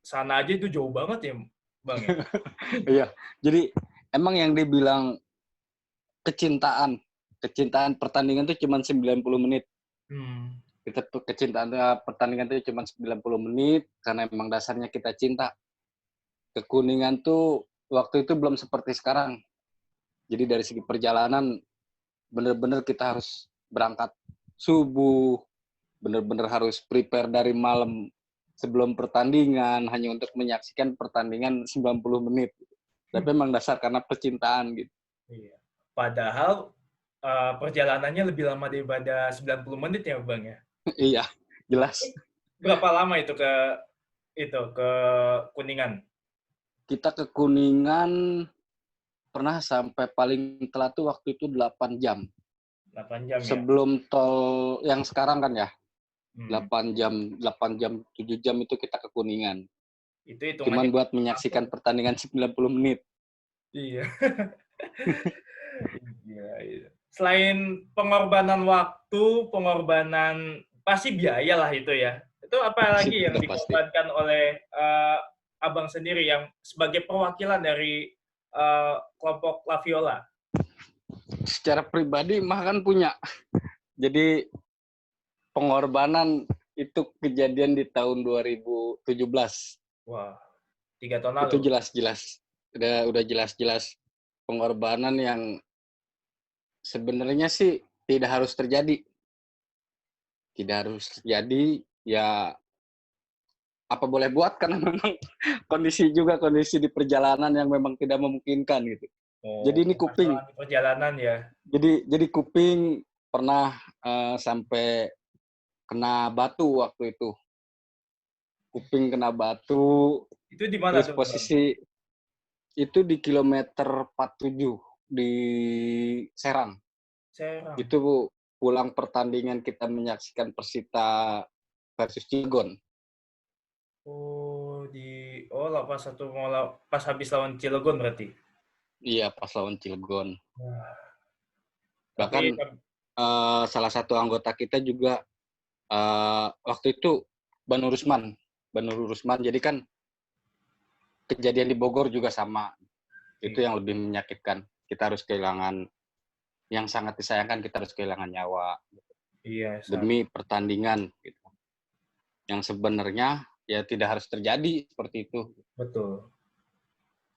sana aja itu jauh banget ya, Bang ya? Iya. Jadi emang yang dibilang kecintaan pertandingan itu cuma 90 menit. Hmm. Kecintaan pertandingan itu cuma 90 menit karena emang dasarnya kita cinta. Kekuningan tuh waktu itu belum seperti sekarang. Jadi dari segi perjalanan bener-bener kita harus berangkat subuh, bener-bener harus prepare dari malam sebelum pertandingan hanya untuk menyaksikan pertandingan 90 menit. Tapi emang dasar karena percintaan gitu. Iya. Padahal perjalanannya lebih lama daripada 90 menit ya, Bang ya? Iya, jelas. Berapa lama itu ke Kuningan? Kita ke Kuningan pernah sampai paling telat tuh waktu itu 8 jam. 8 jam ya? Sebelum tol yang sekarang kan ya, Hmm. 8 jam, 7 jam itu kita ke Kuningan. Itu hitungannya Cuman buat menyaksikan pertandingan 90 menit. Iya. Iya, iya. Selain pengorbanan waktu, pengorbanan pasti biaya lah itu ya. Itu apa lagi yang Udah pasti. dikorbankan oleh Abang sendiri yang sebagai perwakilan dari kelompok La Viola? Secara pribadi mah kan punya. Jadi pengorbanan itu kejadian di tahun 2017. Wah, 3 tahun Itu lalu. jelas-jelas. Udah jelas-jelas pengorbanan yang sebenarnya sih tidak harus terjadi. Tidak harus terjadi, ya apa boleh buat karena memang kondisi di perjalanan yang memang tidak memungkinkan gitu. Jadi ini kuping. Masalah di perjalanan ya. Jadi kuping pernah sampai kena batu waktu itu. Kuping kena batu. Itu di mana Terus tuh? posisi itu di kilometer 47 di Serang. Serang. Itu pulang pertandingan kita menyaksikan Persita versus Cilegon. Pas habis lawan Cilegon berarti. Iya, pas lawan Cilegon. Wah. Bahkan salah satu anggota kita juga waktu itu Banur Rusman. Jadi kan kejadian di Bogor juga sama. Itu yang lebih menyakitkan. Kita harus kehilangan yang sangat disayangkan, kita harus kehilangan nyawa. Iya, demi pertandingan gitu. Yang sebenarnya ya tidak harus terjadi seperti itu. Betul.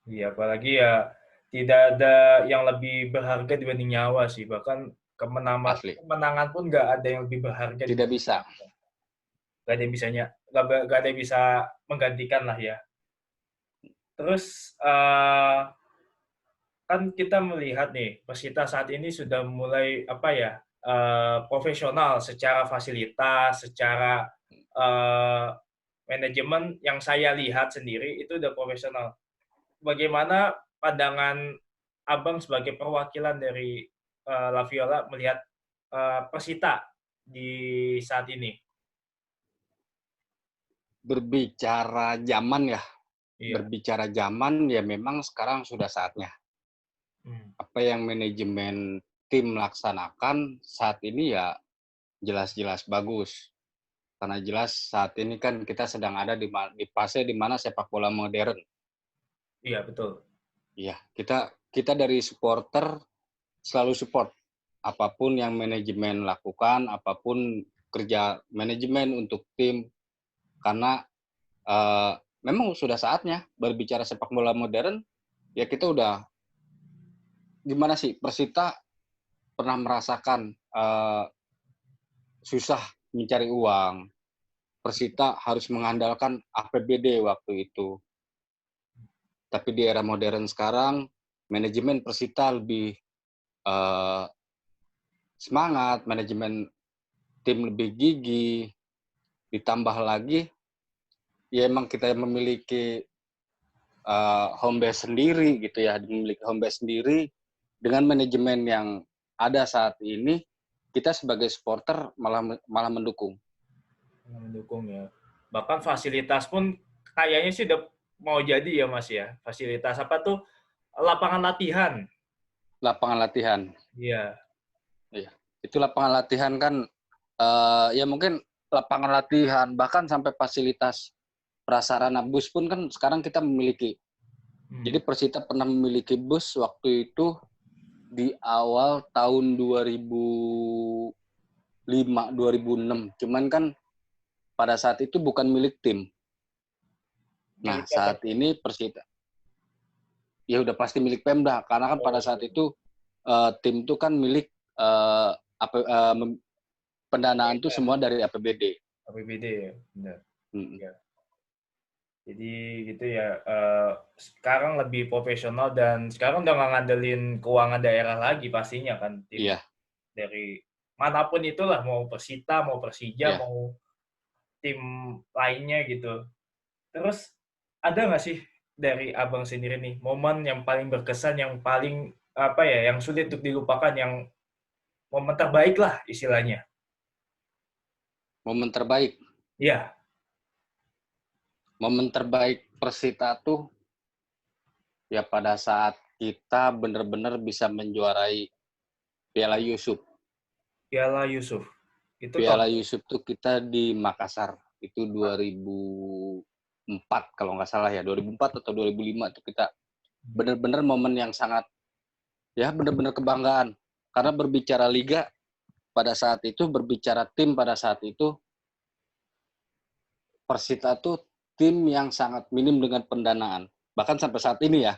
Iya, apalagi ya tidak ada yang lebih berharga dibanding nyawa sih. Bahkan kemenangan pun nggak ada yang lebih berharga. Tidak bisa. Nggak ada yang bisa menggantikan lah ya. Terus kan kita melihat nih Persita saat ini sudah mulai profesional secara fasilitas, secara manajemen yang saya lihat sendiri itu udah profesional. Bagaimana pandangan Abang sebagai perwakilan dari La Viola melihat Persita di saat ini? Berbicara zaman ya. Iya. Berbicara zaman ya memang sekarang sudah saatnya. Apa yang manajemen tim laksanakan saat ini ya jelas-jelas bagus. Karena jelas saat ini kan kita sedang ada di fase di mana sepak bola modern. Iya, betul. Iya, kita dari supporter selalu support apapun yang manajemen lakukan, apapun kerja manajemen untuk tim, karena memang sudah saatnya berbicara sepak bola modern. Ya kita udah gimana sih, Persita pernah merasakan susah mencari uang. Persita harus mengandalkan APBD waktu itu. Tapi di era modern sekarang, manajemen Persita lebih semangat, manajemen tim lebih gigih, ditambah lagi, ya emang kita memiliki home base sendiri gitu ya, memiliki home base sendiri dengan manajemen yang ada saat ini, kita sebagai supporter malah mendukung. Mendukung ya. Bahkan fasilitas pun kayaknya sih udah mau jadi ya Mas ya. Fasilitas apa tuh? Lapangan latihan. Lapangan latihan. Iya. Iya. Itu lapangan latihan kan ya mungkin lapangan latihan, bahkan sampai fasilitas prasarana bus pun kan sekarang kita memiliki. Jadi Persita pernah memiliki bus waktu itu di awal tahun 2005, 2006. Cuman kan pada saat itu bukan milik tim. Nah, Milik saat ini Persita ya udah pasti milik Pemda, karena kan pada saat itu tim itu kan milik pendanaan itu semua dari APBD. APBD ya, benar. Hmm. Jadi gitu ya. Sekarang lebih profesional dan sekarang udah nggak ngandelin keuangan daerah lagi pastinya kan. Tim Iya. dari manapun itulah, mau Persita, mau Persija, Iya. mau tim lainnya gitu. Terus ada nggak sih dari abang sendiri nih momen yang paling berkesan, yang paling apa ya, yang sulit untuk dilupakan, yang momen terbaik lah istilahnya? Momen terbaik. Iya. Momen terbaik Persita tuh ya pada saat kita benar-benar bisa menjuarai Piala Yusuf. Piala Yusuf. Itu Piala Yusuf tuh kita di Makassar. Itu 2004 kalau nggak salah ya. 2004 atau 2005 tuh kita benar-benar momen yang sangat ya benar-benar kebanggaan. Karena berbicara liga pada saat itu, berbicara tim pada saat itu, Persita tuh tim yang sangat minim dengan pendanaan. Bahkan sampai saat ini ya.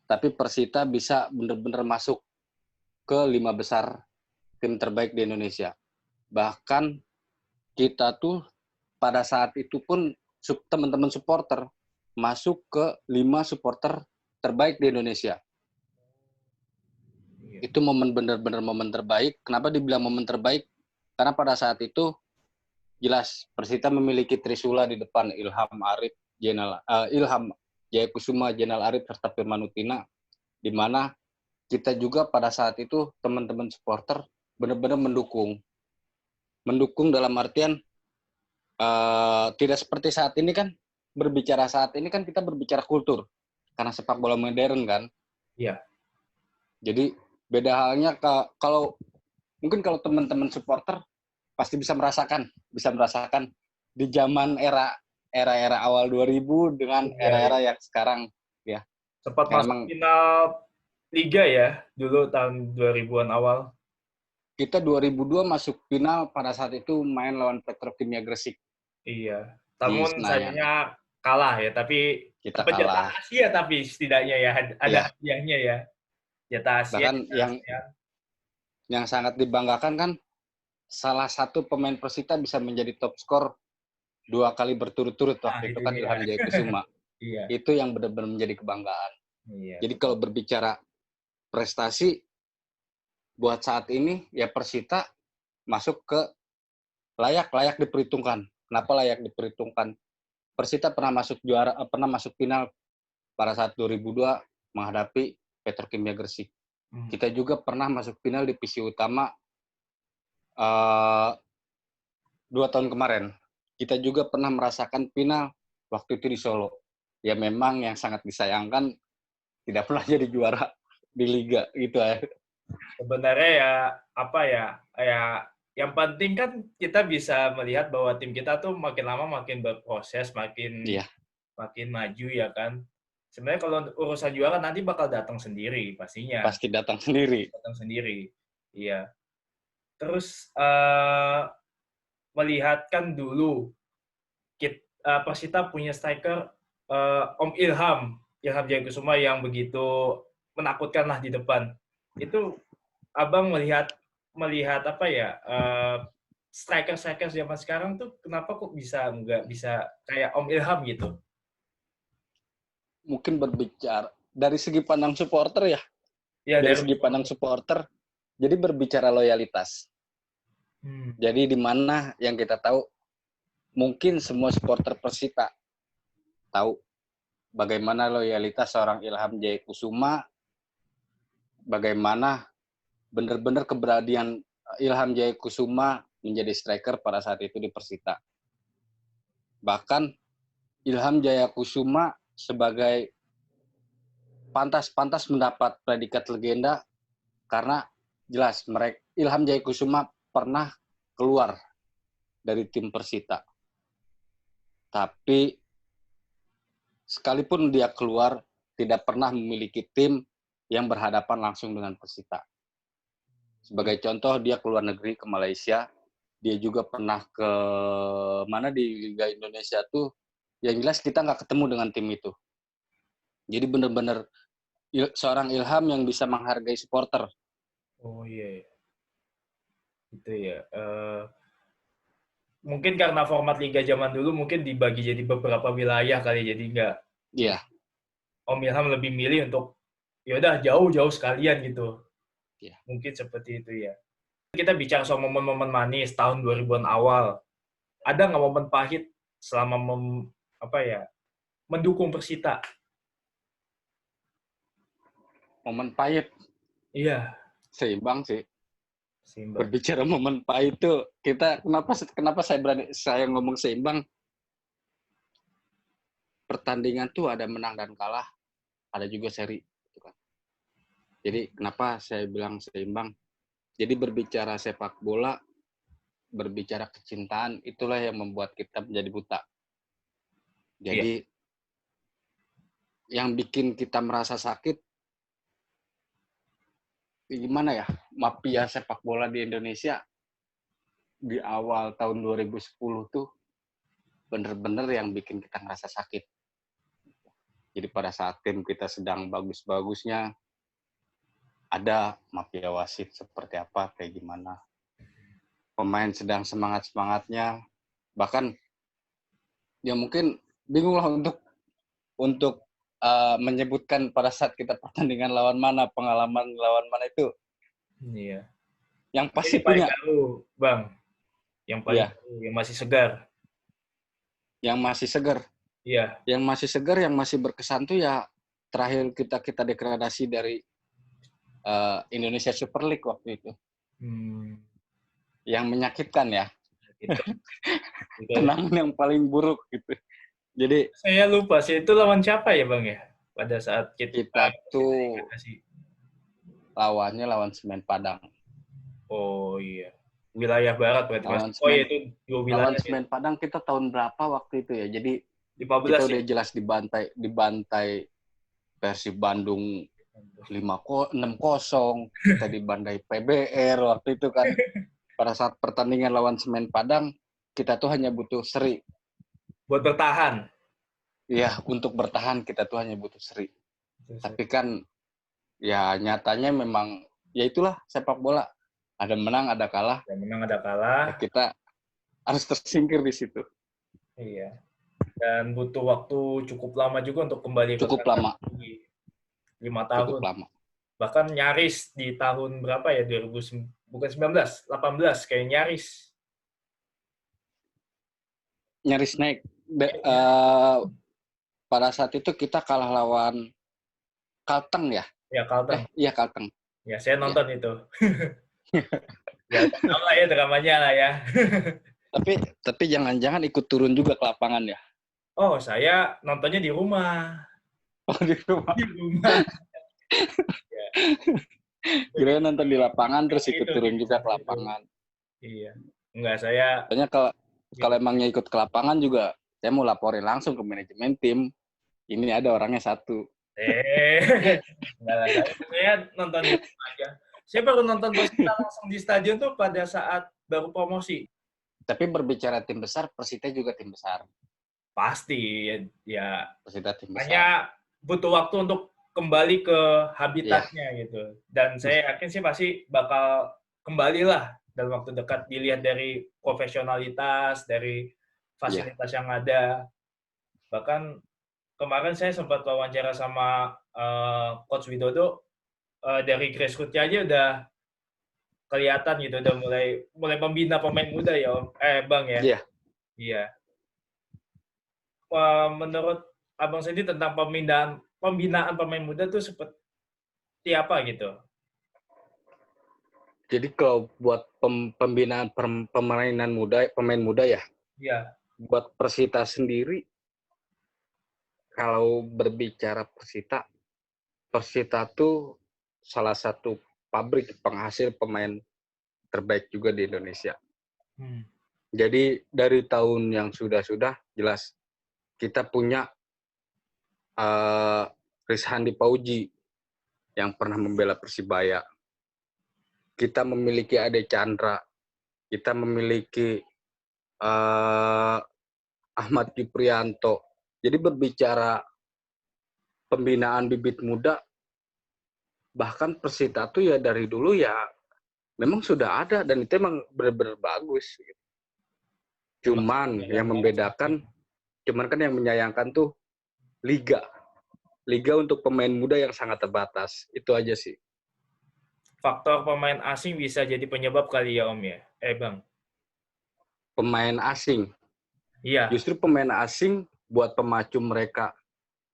Tapi Persita bisa benar-benar masuk ke 5 besar tim terbaik di Indonesia. Bahkan kita tuh pada saat itu pun teman-teman supporter masuk ke 5 supporter terbaik di Indonesia. Itu momen benar-benar momen terbaik. Kenapa dibilang momen terbaik? Karena pada saat itu jelas Persita memiliki Trisula di depan, Ilham Jayakusuma, Jenal Arif serta Firman Utina, di mana kita juga pada saat itu teman-teman supporter benar-benar mendukung dalam artian tidak seperti saat ini kan, berbicara saat ini kan kita berbicara kultur karena sepak bola modern kan. Iya. Jadi beda halnya kalau mungkin kalau teman-teman supporter pasti bisa merasakan di zaman era awal 2000 dengan era-era yang sekarang ya. Sempat masuk final Liga ya dulu tahun 2000-an awal. Kita 2002 masuk final, pada saat itu main lawan Petrokimia Gresik. Iya. Namun sayangnya kalah ya, tapi kita jatah kalah. Asia, tapi setidaknya ya ada hadiahnya ya. Jatah Asia. Bahkan yang sangat dibanggakan kan salah satu pemain Persita bisa menjadi top skor 2 kali berturut-turut waktu itu kan Ilham Jayakusuma. Iya. Itu yang benar-benar menjadi kebanggaan. Iya. Jadi kalau berbicara prestasi buat saat ini ya Persita masuk ke layak diperhitungkan. Kenapa layak diperhitungkan? Persita pernah masuk final pada saat 2002 menghadapi Petrokimia Gresik. Kita juga pernah masuk final divisi utama 2 tahun kemarin. Kita juga pernah merasakan final waktu itu di Solo. Ya memang yang sangat disayangkan tidak pernah jadi juara di liga gitu ya. Sebenarnya ya apa ya yang penting kan kita bisa melihat bahwa tim kita tuh makin lama makin berproses, makin maju ya kan. Sebenarnya kalau urusan juara nanti bakal datang sendiri pastinya. Pasti datang sendiri. Iya. Terus melihat kan dulu Persita punya striker Om Ilham Jayakusuma yang begitu menakutkan lah di depan. Itu abang melihat apa ya, striker zaman sekarang tuh kenapa kok nggak bisa kayak Om Ilham gitu? Mungkin berbicara dari segi pandang supporter ya. Dari segi pandang supporter, jadi berbicara loyalitas. Jadi di mana yang kita tahu, mungkin semua supporter Persita tahu bagaimana loyalitas seorang Ilham Jayakusuma, bagaimana benar-benar keberanian Ilham Jayakusuma menjadi striker pada saat itu di Persita. Bahkan Ilham Jayakusuma sebagai pantas mendapat predikat legenda karena jelas Ilham Jayakusuma pernah keluar dari tim Persita. Tapi sekalipun dia keluar, tidak pernah memiliki tim yang berhadapan langsung dengan Persita. Sebagai contoh, dia keluar negeri ke Malaysia. Dia juga pernah ke mana di Liga Indonesia tuh. Yang jelas kita nggak ketemu dengan tim itu. Jadi benar-benar seorang Ilham yang bisa menghargai supporter. Oh iya. Gitu ya. Mungkin karena format liga zaman dulu mungkin dibagi jadi beberapa wilayah kali, jadi nggak Iya. Om Ilham lebih milih untuk yaudah jauh-jauh sekalian gitu. Iya. Mungkin seperti itu ya. Kita bicara soal momen-momen manis tahun 2000-an awal. Ada nggak momen pahit selama mendukung Persita? Momen pahit, Iya, seimbang sih. seimbang. Berbicara momen pahit itu, kenapa saya ngomong seimbang? Pertandingan tuh ada menang dan kalah, ada juga seri, gitu kan. Jadi kenapa saya bilang seimbang? Jadi berbicara sepak bola, berbicara kecintaan, itulah yang membuat kita menjadi buta. Jadi yang bikin kita merasa sakit, gimana ya, mafia sepak bola di Indonesia di awal tahun 2010 tuh bener-bener yang bikin kita ngerasa sakit. Jadi pada saat tim kita sedang bagus-bagusnya, ada mafia wasit seperti apa, kayak gimana. Pemain sedang semangat-semangatnya, bahkan ya mungkin bingung lah untuk menyebutkan pada saat kita pertandingan lawan mana, pengalaman lawan mana itu. Iya. Yang pasti Ini paling punya. baru, Bang. Yang paling Iya. baru, yang masih segar. Yang masih segar. Iya. Yang masih segar, yang masih berkesan tuh ya terakhir kita degradasi dari Indonesia Super League waktu itu. Yang menyakitkan ya. Gitu. Kenangan yang paling buruk gitu. Jadi saya lupa sih itu lawan siapa ya Bang ya? Pada saat kita tuh lawan Semen Padang. Oh iya. Wilayah barat berarti Mas. Oh iya itu dua wilayah. Lawan Semen Padang kita tahun berapa waktu itu ya? Jadi 15 kita udah jelas dibantai Persib Bandung 6-0, kita dibantai PBR waktu itu kan. Pada saat pertandingan lawan Semen Padang, kita tuh hanya butuh seri. Buat bertahan. Iya, untuk bertahan kita tuh hanya butuh seri. Tapi kan ya nyatanya memang ya itulah sepak bola. Ada menang, ada kalah. Ada menang, ada kalah. Ya, kita harus tersingkir di situ. Iya. Dan butuh waktu cukup lama juga untuk kembali cukup lama. 5 tahun. Cukup lama. Bahkan nyaris di tahun berapa ya? 2000 bukan 19, 18 kayak nyaris. Nyaris naik. Pada saat itu kita kalah lawan Kalteng ya? Ya, Kalteng. Iya, Kalteng. Ya, saya nonton itu. Ya, tahu lah ya dramanya lah ya. Tapi jangan-jangan ikut turun juga ke lapangan ya? Oh, saya nontonnya di rumah. Oh, di rumah. Di rumah. Ya. Kira nonton di lapangan terus ikut turun juga ke lapangan. Iya. Enggak, saya... Soalnya kalau emangnya ikut ke lapangan juga, saya mau laporin langsung ke manajemen tim. Ini ada orangnya satu. Enggak lah, saya nonton di rumah aja. Saya baru nonton Persita langsung di stadion tuh pada saat baru promosi. Tapi berbicara tim besar, Persita juga tim besar. Pasti, ya. Persita tim besar. Hanya butuh waktu untuk kembali ke habitatnya gitu. Dan saya yakin sih pasti bakal kembali lah dalam waktu dekat, dilihat dari profesionalitas, dari fasilitas yang ada. Bahkan kemarin saya sempat wawancara sama Coach Widodo, dari grassroots-nya aja udah kelihatan gitu, udah mulai membina pemain muda ya Bang ya. Iya. Iya. Menurut Abang sendiri tentang pembinaan pemain muda tuh seperti apa gitu? Jadi kalau buat pembinaan pemain muda ya. Iya. Buat Persita sendiri, kalau berbicara Persita tuh salah satu pabrik penghasil pemain terbaik juga di Indonesia. Jadi dari tahun yang sudah jelas kita punya Rizhandi Pauji yang pernah membela Persibaya. Kita memiliki Ade Chandra. Kita memiliki Ahmad Kiprianto. Jadi berbicara pembinaan bibit muda, bahkan Persita tuh ya dari dulu ya memang sudah ada dan itu emang benar-benar bagus. Cuman yang membedakan, yang menyayangkan tuh liga untuk pemain muda yang sangat terbatas. Itu aja sih. Faktor pemain asing bisa jadi penyebab kali ya Om ya? Bang. Pemain asing. Iya. Justru pemain asing buat pemacu mereka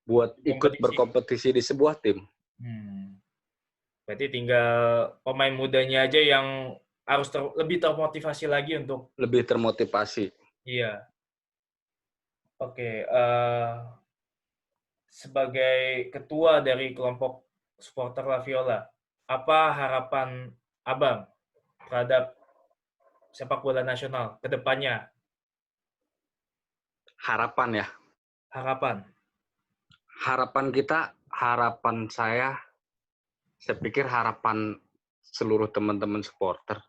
buat ikut berkompetisi di sebuah tim. Berarti tinggal pemain mudanya aja yang harus lebih termotivasi lagi untuk lebih termotivasi. Iya. Oke. Sebagai ketua dari kelompok supporter La Viola, apa harapan Abang terhadap sepak bola nasional ke depannya? Harapan ya. Harapan saya pikir harapan seluruh teman-teman supporter,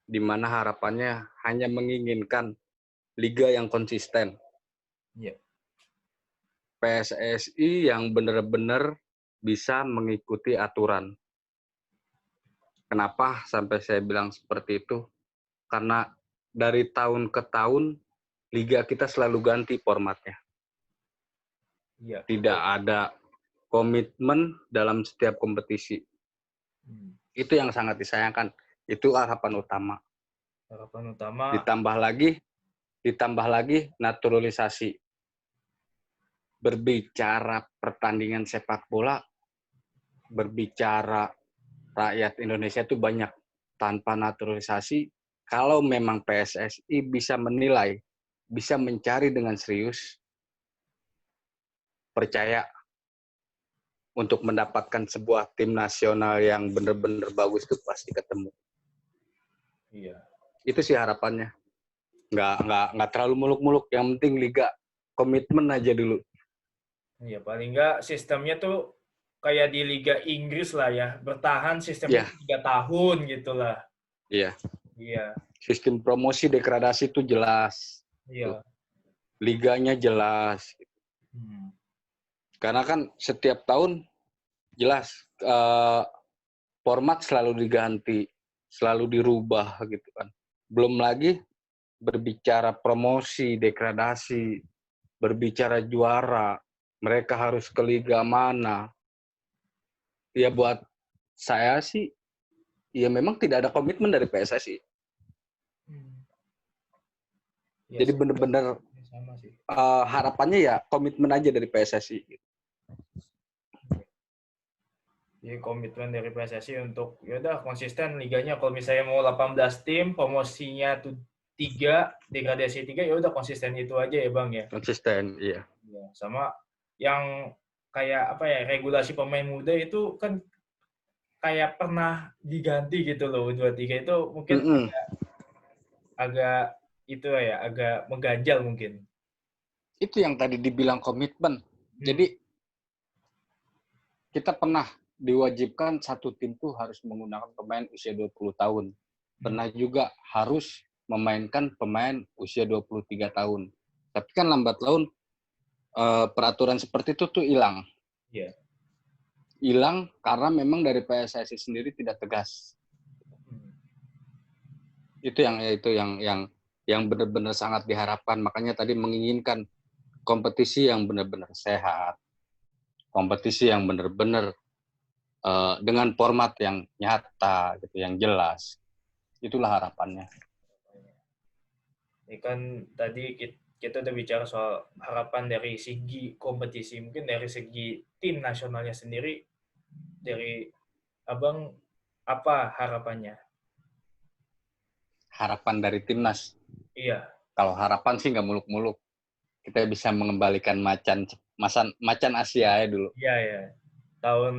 di mana harapannya hanya menginginkan liga yang konsisten. Iya. PSSI yang benar-benar bisa mengikuti aturan. Kenapa sampai saya bilang seperti itu? Karena dari tahun ke tahun, liga kita selalu ganti formatnya. Iya. Tidak ada komitmen dalam setiap kompetisi. Itu yang sangat disayangkan. Itu harapan utama. Ditambah lagi naturalisasi. Berbicara pertandingan sepak bola, berbicara rakyat Indonesia itu banyak. Tanpa naturalisasi, kalau memang PSSI bisa menilai, bisa mencari dengan serius, percaya untuk mendapatkan sebuah tim nasional yang benar-benar bagus itu pasti ketemu. Iya. Itu sih harapannya. Nggak terlalu muluk-muluk. Yang penting liga komitmen aja dulu. Iya, paling nggak sistemnya tuh kayak di Liga Inggris lah ya, bertahan sistemnya 3 tahun gitu lah. Iya. Iya. Sistem promosi degradasi itu jelas. Iya. Liganya jelas. Karena kan setiap tahun jelas format selalu diganti, selalu dirubah gitu kan. Belum lagi berbicara promosi, degradasi, berbicara juara, mereka harus ke liga mana. Ya buat saya sih, ya memang tidak ada komitmen dari PSSI. Ya, jadi benar-benar harapannya ya komitmen aja dari PSSI. Jadi komitmen dari PSSI untuk ya udah konsisten liganya. Kalau misalnya mau 18 tim, promosinya tuh 3, degradasi 3, ya udah konsisten itu aja ya Bang ya. Konsisten, iya. Ya, sama yang kayak apa ya, regulasi pemain muda itu kan kayak pernah diganti gitu loh, 2-3 itu mungkin agak itu ya, agak mengganjal mungkin. Itu yang tadi dibilang komitmen. Jadi kita pernah diwajibkan satu tim tuh harus menggunakan pemain usia 20 tahun. Pernah juga harus memainkan pemain usia 23 tahun. Tapi kan lambat laun peraturan seperti itu tuh hilang. Iya. Hilang karena memang dari PSSI sendiri tidak tegas. Itu yang benar-benar sangat diharapkan. Makanya tadi menginginkan kompetisi yang benar-benar sehat. Kompetisi yang benar-benar dengan format yang nyata, gitu, yang jelas. Itulah harapannya. Ini kan tadi kita udah bicara soal harapan dari segi kompetisi. Mungkin dari segi tim nasionalnya sendiri, dari Abang, apa harapannya? Harapan dari timnas? Iya. Kalau harapan sih nggak muluk-muluk. Kita bisa mengembalikan macan Asia ya dulu. Iya, ya. Tahun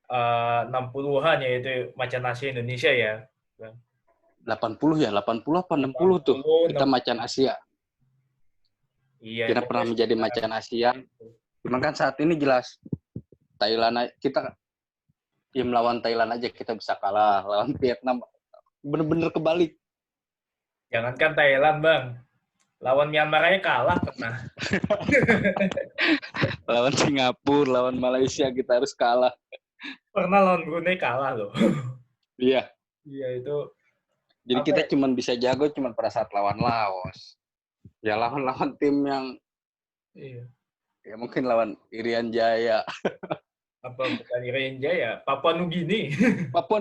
60-an ya itu macan Asia Indonesia ya. 80 ya, 80 apa 60 tuh 80, kita macan Asia. Iya, Kita pernah menjadi macan Asia. Cuman kan saat ini jelas Thailand kita ya melawan Thailand aja kita bisa kalah, lawan Vietnam bener-bener kebalik. Jangankan Thailand, Bang. Lawan Myanmar aja kalah pernah. Lawan Singapura, lawan Malaysia kita harus kalah. Pernah lawan Brunei kalah loh. Iya. Iya, itu. Jadi Apa kita ya? cuman bisa jago cuman pada saat lawan Laos. Ya lawan tim yang Iya. ya mungkin lawan Irian Jaya, Apa bukan Irian Jaya? Papua Nugini. Papua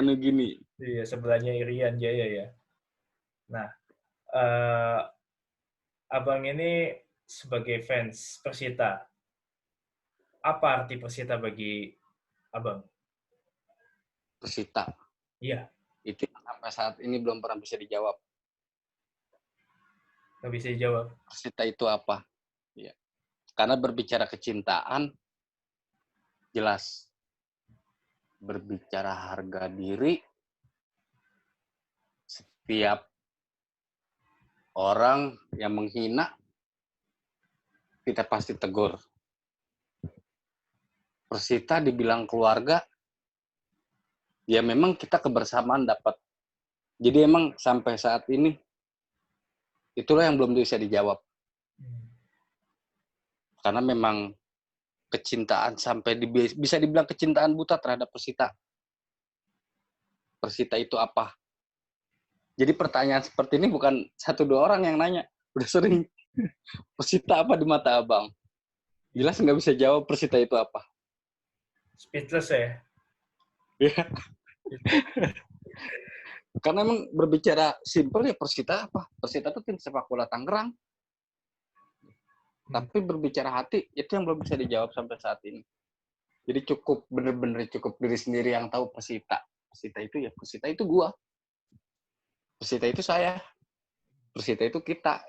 Nugini. Iya, sebelahnya Irian Jaya ya. Nah, Abang ini sebagai fans Persita, apa arti Persita bagi Abang? Persita. Iya, Itu sampai saat ini belum pernah bisa dijawab. nggak bisa dijawab. Persita itu apa? Ya. Karena berbicara kecintaan, jelas. Berbicara harga diri, setiap orang yang menghina, kita pasti tegur. Persita dibilang keluarga, ya memang kita kebersamaan dapat. Jadi emang sampai saat ini, itulah yang belum bisa dijawab. Karena memang kecintaan sampai bisa dibilang kecintaan buta terhadap Persita. Persita itu apa? Jadi pertanyaan seperti ini bukan 1-2 orang yang nanya. Udah sering. Persita apa di mata abang? Jelas nggak bisa jawab Persita itu apa. Speechless ya? Ya. Karena emang berbicara simpel ya Persita apa? Persita itu tim sepak bola Tangerang. Tapi berbicara hati, itu yang belum bisa dijawab sampai saat ini. Jadi cukup, bener-bener cukup diri sendiri yang tahu Persita. Persita itu ya, Persita itu gua. Persita itu saya. Persita itu kita.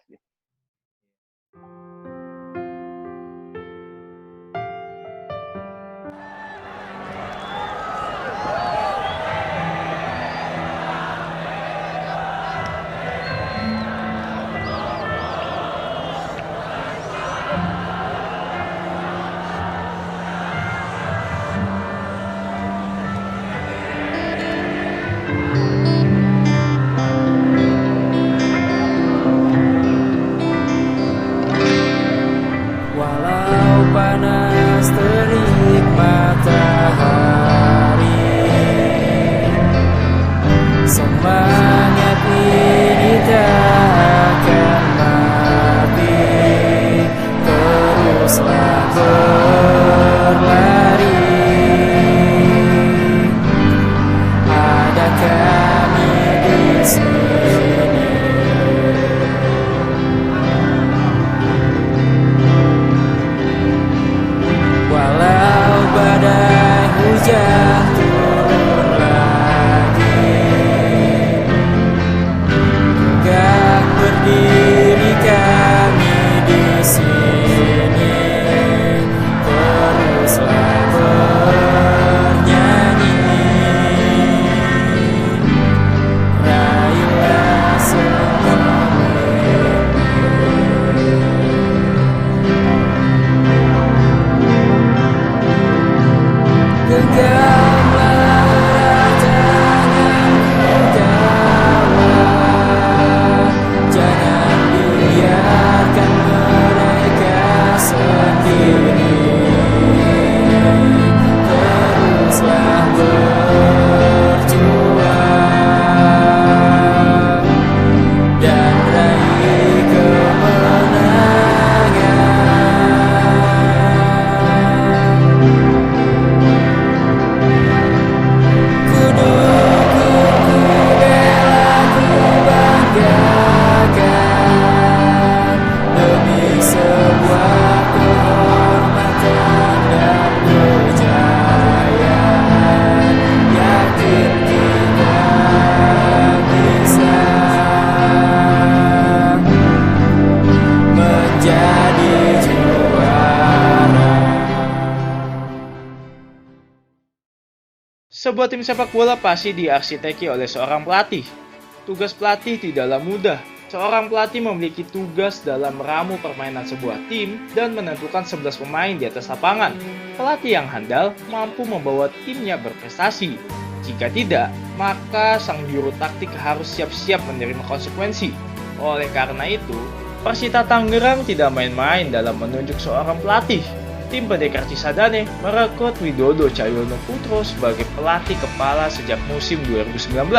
Walau panas terik matahari, semangat ini tak akan mati. Teruslah berlari, ada kami di sini. Walau badai hujan turun lagi, gak berdiri kami di sini. Teruslah bernyanyi, raihlah semua genggamlah tanganku kawan, jangan biarkan mereka sendiri. Teruslah berjuang dan raih kemenangan. Sebuah tim sepak bola pasti diarsiteki oleh seorang pelatih. Tugas pelatih tidaklah mudah. Seorang pelatih memiliki tugas dalam meramu permainan sebuah tim dan menentukan 11 pemain di atas lapangan. Pelatih yang handal mampu membawa timnya berprestasi. Jika tidak, maka sang juru taktik harus siap-siap menerima konsekuensi. Oleh karena itu, Persita Tangerang tidak main-main dalam menunjuk seorang pelatih. Tim Pendekar Cisadane merekrut Widodo Cahyono Putro sebagai pelatih kepala sejak musim 2019.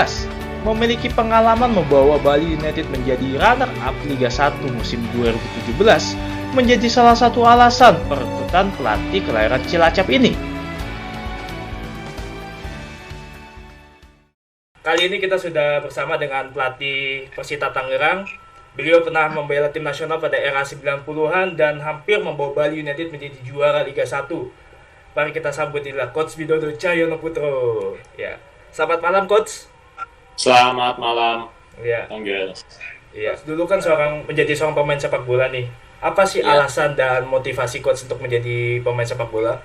Memiliki pengalaman membawa Bali United menjadi runner-up Liga 1 musim 2017 menjadi salah satu alasan perekrutan pelatih kelahiran Cilacap ini. Kali ini kita sudah bersama dengan pelatih Persita Tangerang. Beliau pernah membela tim nasional pada era 90-an dan hampir membawa Bali United menjadi juara Liga 1. Mari kita sambut inilah Coach Widodo Cahyono Putro. Ya. Selamat malam, Coach. Selamat malam, Ya. Anggel. Iya. Dulu kan menjadi seorang pemain sepak bola nih. Apa sih alasan dan motivasi Coach untuk menjadi pemain sepak bola?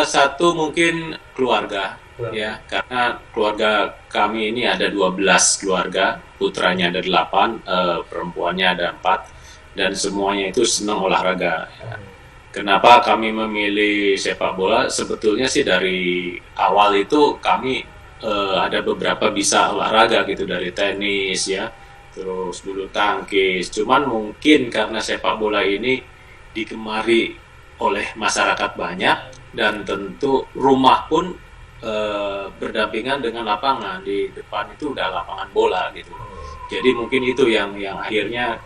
Satu mungkin keluarga. Keluarga. Ya, karena keluarga kami ini ada 12 keluarga, putranya ada 8, perempuannya ada 4, dan semuanya itu senang olahraga. Ya. Kenapa kami memilih sepak bola? Sebetulnya sih dari awal itu kami ada beberapa bisa olahraga gitu, dari tenis ya, terus bulu tangkis. Cuman mungkin karena sepak bola ini digemari oleh masyarakat banyak dan tentu rumah pun berdampingan dengan lapangan, di depan itu udah lapangan bola gitu. Jadi mungkin itu yang akhirnya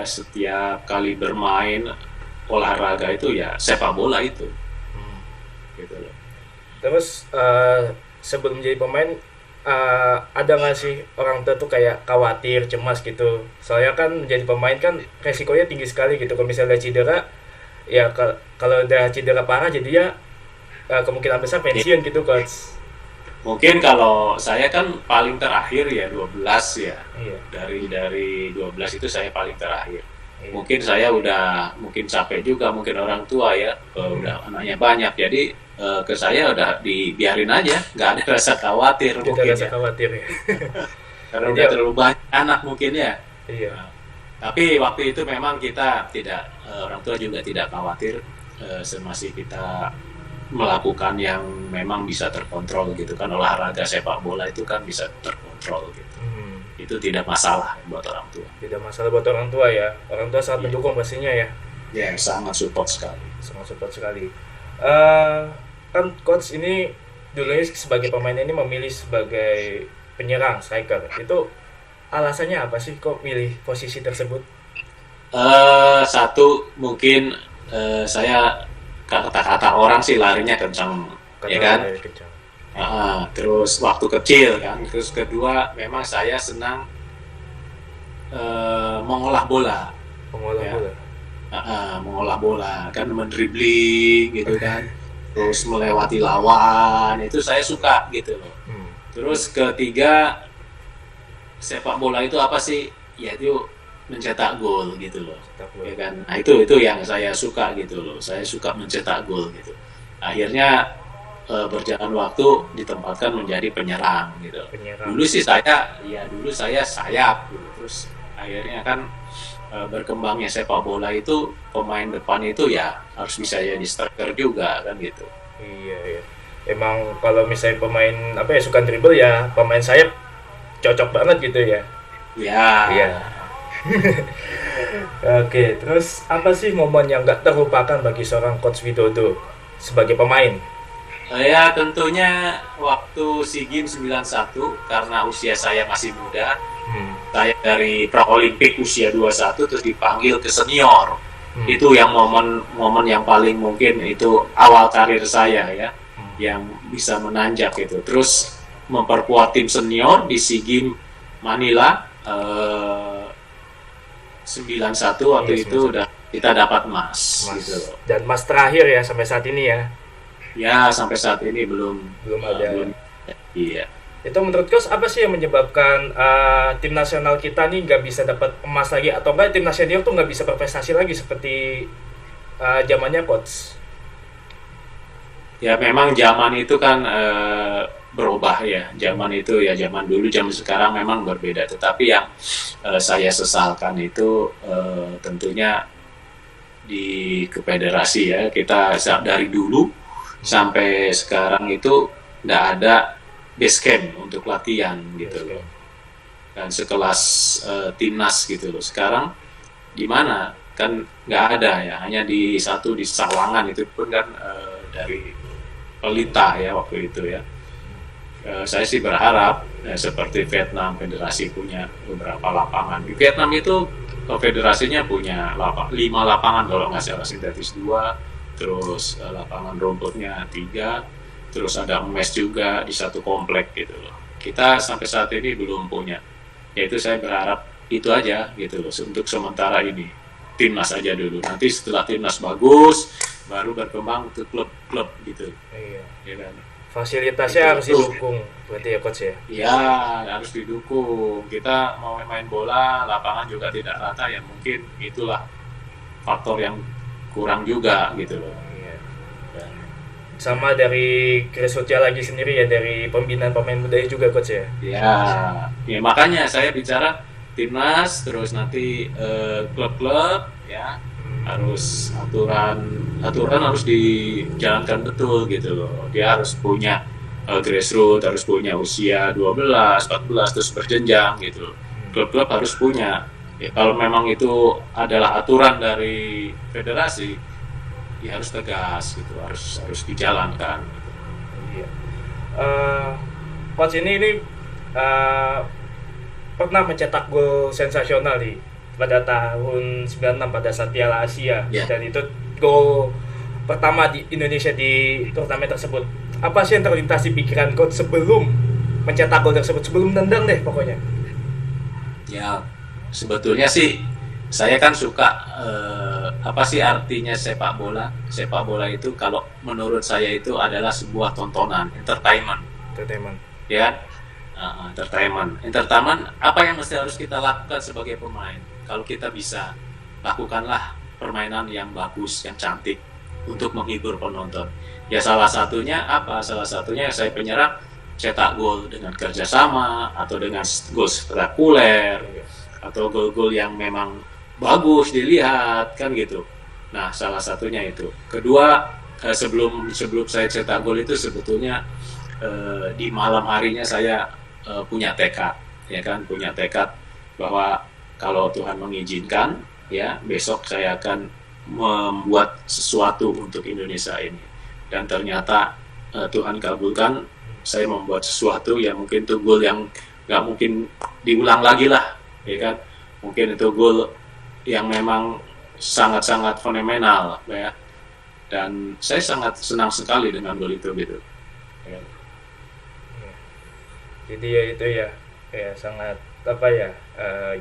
setiap kali bermain olahraga itu ya sepak bola itu. Gitu loh. Terus sebelum jadi pemain ada nggak sih orang tua tuh kayak khawatir, cemas gitu? Soalnya kan menjadi pemain kan resikonya tinggi sekali gitu. Kalau misalnya cedera, ya kalau udah cedera parah jadinya kemungkinan besar pensiun gitu, Coach. Mungkin kalau saya kan paling terakhir ya 12 ya. Iya. Dari 12 itu saya paling terakhir. Iya. Mungkin saya udah mungkin capek juga, mungkin orang tua ya, udah anaknya banyak. Jadi ke saya udah dibiarin aja, nggak ada rasa khawatir Tidak mungkin rasa ya. khawatir ya. Karena udah terlalu banyak anak mungkin ya. Iya. Tapi waktu itu memang kita tidak, orang tua juga tidak khawatir semasih kita melakukan yang memang bisa terkontrol gitu kan. Olahraga sepak bola itu kan bisa terkontrol gitu. Itu tidak masalah buat orang tua. Tidak masalah buat orang tua ya. Orang tua sangat mendukung pastinya ya. Ya, sangat support sekali. Sangat support sekali. Kan Coach ini dulunya sebagai pemain ini memilih sebagai penyerang, striker. Itu alasannya apa sih kok milih posisi tersebut? Satu mungkin saya kata-kata orang sih larinya kencang, ya kan? Terus waktu kecil kan. Terus kedua memang saya senang mengolah bola. Mengolah Ya. bola. Mengolah bola kan, mendribling gitu kan, terus melewati lawan, itu saya suka gitu loh. Terus ketiga, sepak bola itu apa sih? Yaitu mencetak gol gitu loh, ya kan. Nah itu yang saya suka gitu loh, saya suka mencetak gol gitu. Akhirnya berjalan waktu ditempatkan menjadi penyerang gitu. Dulu saya sayap gitu. Terus akhirnya kan berkembangnya sepak bola itu, pemain depan itu ya harus bisa jadi striker juga kan gitu. Iya. Emang kalau misalnya pemain suka dribble ya pemain sayap cocok banget gitu ya. Iya. Oke, terus apa sih momen yang nggak terlupakan bagi seorang Coach Widodo sebagai pemain? Ya tentunya waktu SEA Games 91, karena usia saya masih muda. Saya dari pra-olimpik usia 21 terus dipanggil ke senior. Itu yang momen yang paling mungkin itu awal karir saya ya, yang bisa menanjak gitu. Terus memperkuat tim senior di SEA Games Manila 91 waktu itu udah kita dapat emas gitu loh. Dan emas terakhir ya sampai saat ini ya. Ya sampai saat ini belum ada. Iya. Itu menurut Coach apa sih yang menyebabkan tim nasional kita nih nggak bisa dapat emas lagi, atau enggak tim nasional tuh nggak bisa berprestasi lagi seperti zamannya Coach? Ya memang zaman itu kan berubah ya. Zaman itu ya zaman dulu, zaman sekarang memang berbeda. Tetapi yang saya sesalkan itu tentunya di kefederasi ya. Kita dari dulu sampai sekarang itu nggak ada base camp untuk latihan gitu loh. Dan sekelas timnas gitu loh. Sekarang di mana? Kan nggak ada ya. Hanya di Sawangan, itu pun kan dari Pelita ya waktu itu ya. Saya sih berharap seperti Vietnam, federasi punya beberapa lapangan. Di Vietnam itu federasinya punya 5 lapangan kalau nggak salah, sintetis 2, terus lapangan rumputnya 3, terus ada mes juga di satu komplek gitu loh. Kita sampai saat ini belum punya. Yaitu saya berharap itu aja gitu loh untuk sementara ini. Timnas aja dulu. Nanti setelah timnas bagus, baru berkembang ke klub-klub gitu. Iya. Ya kan? Fasilitasnya harus didukung, berarti ya coach ya? Ya, harus didukung. Kita mau main bola, lapangan juga tidak rata, ya mungkin itulah faktor yang kurang juga gitu loh. Iya. Sama dari grassroots lagi sendiri ya, dari pembinaan pemain mudanya juga coach ya? Ya makanya saya bicara timnas, terus nanti klub-klub ya. Harus aturan harus dijalankan betul gitu loh. Dia harus punya grassroots, harus punya usia 12, 14 terus berjenjang gitu loh. Klub-klub harus punya. Ya, kalau memang itu adalah aturan dari federasi, ya harus tegas gitu, harus dijalankan gitu. Iya. Coach ini pernah mencetak gol sensasional nih pada tahun 96 pada saat Piala Asia, dan itu gol pertama di Indonesia di turnamen tersebut. Apa sih yang terlintas di pikiran coach sebelum mencetak gol tersebut, sebelum nendang deh pokoknya? Ya sebetulnya sih saya kan suka apa sih artinya sepak bola? Sepak bola itu kalau menurut saya itu adalah sebuah tontonan, entertainment. Ya, entertainment. Apa yang harus kita lakukan sebagai pemain? Kalau kita bisa, lakukanlah permainan yang bagus, yang cantik untuk menghibur penonton. Ya salah satunya apa? Salah satunya saya penyerang cetak gol dengan kerjasama, atau dengan gol spektakuler, atau gol-gol yang memang bagus dilihat kan gitu. Nah salah satunya itu. Kedua, sebelum saya cetak gol itu sebetulnya di malam harinya saya punya tekad, ya kan, punya tekad bahwa kalau Tuhan mengizinkan, ya besok saya akan membuat sesuatu untuk Indonesia ini. Dan ternyata Tuhan kabulkan, saya membuat sesuatu yang mungkin itu gol yang nggak mungkin diulang lagi lah, ya kan. Mungkin itu gol yang memang sangat-sangat fenomenal, ya. Dan saya sangat senang sekali dengan gol itu gitu. Ya. Jadi ya itu ya sangat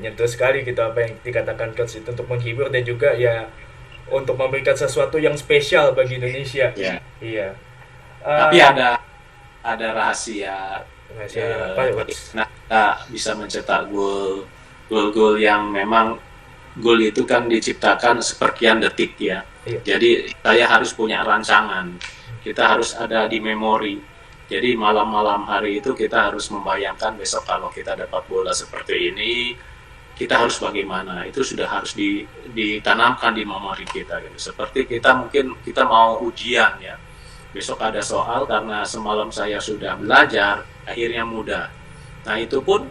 nyentuh sekali gitu apa yang dikatakan coach itu, untuk menghibur dan juga ya untuk memberikan sesuatu yang spesial bagi Indonesia. Iya. Tapi ada rahasia. Apa ya, nah, kita bisa mencetak gol yang memang gol itu kan diciptakan seperkian detik ya. Iya. Jadi saya harus punya rancangan. Kita harus ada di memori. Jadi malam-malam hari itu kita harus membayangkan besok kalau kita dapat bola seperti ini, kita harus bagaimana. Itu sudah harus ditanamkan di memori kita gitu. Seperti mungkin kita mau ujian ya. Besok ada soal, karena semalam saya sudah belajar, akhirnya mudah. Nah itu pun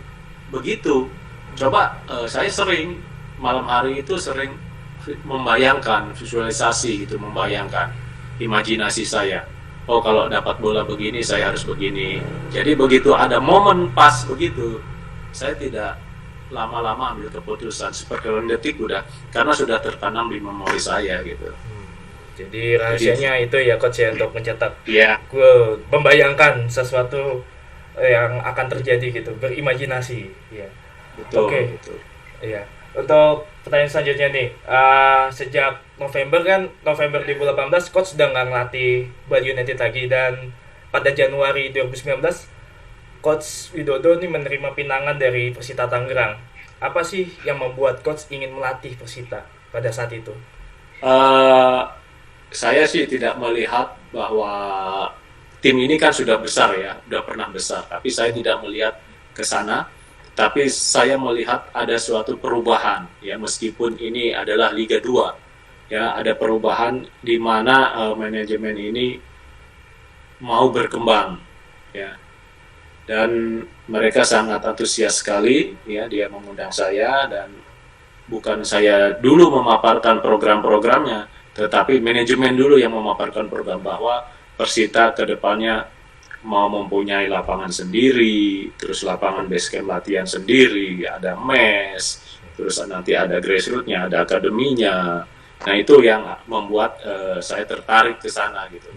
begitu. Coba saya sering malam hari itu sering membayangkan, visualisasi gitu, membayangkan imajinasi saya. Oh kalau dapat bola begini saya harus begini. Jadi begitu ada momen pas begitu, saya tidak lama-lama ambil keputusan, seperti detik udah, karena sudah tertanam di memori saya gitu. Jadi rahasianya itu ya coach ya, untuk mencetak gol, membayangkan sesuatu yang akan terjadi gitu, berimajinasi ya. Betul. Oke. Betul. Iya. Untuk pertanyaan selanjutnya nih, sejak November 2018 coach sudah nggak ngelatih Bali United lagi, dan pada Januari 2019 coach Widodo nih menerima pinangan dari Persita Tangerang. Apa sih yang membuat coach ingin melatih Persita pada saat itu? saya sih tidak melihat bahwa tim ini kan sudah besar ya, sudah pernah besar, tapi saya tidak melihat ke sana. Tapi saya melihat ada suatu perubahan ya, meskipun ini adalah Liga 2 ya, ada perubahan di mana manajemen ini mau berkembang ya, dan mereka sangat antusias sekali ya. Dia mengundang saya, dan bukan saya dulu memaparkan program-programnya, tetapi manajemen dulu yang memaparkan program bahwa Persita ke depannya mau mempunyai lapangan sendiri, terus lapangan base camp latihan sendiri, ada mes, terus nanti ada grassroots-nya, ada akademinya. Nah, itu yang membuat saya tertarik ke sana gitu.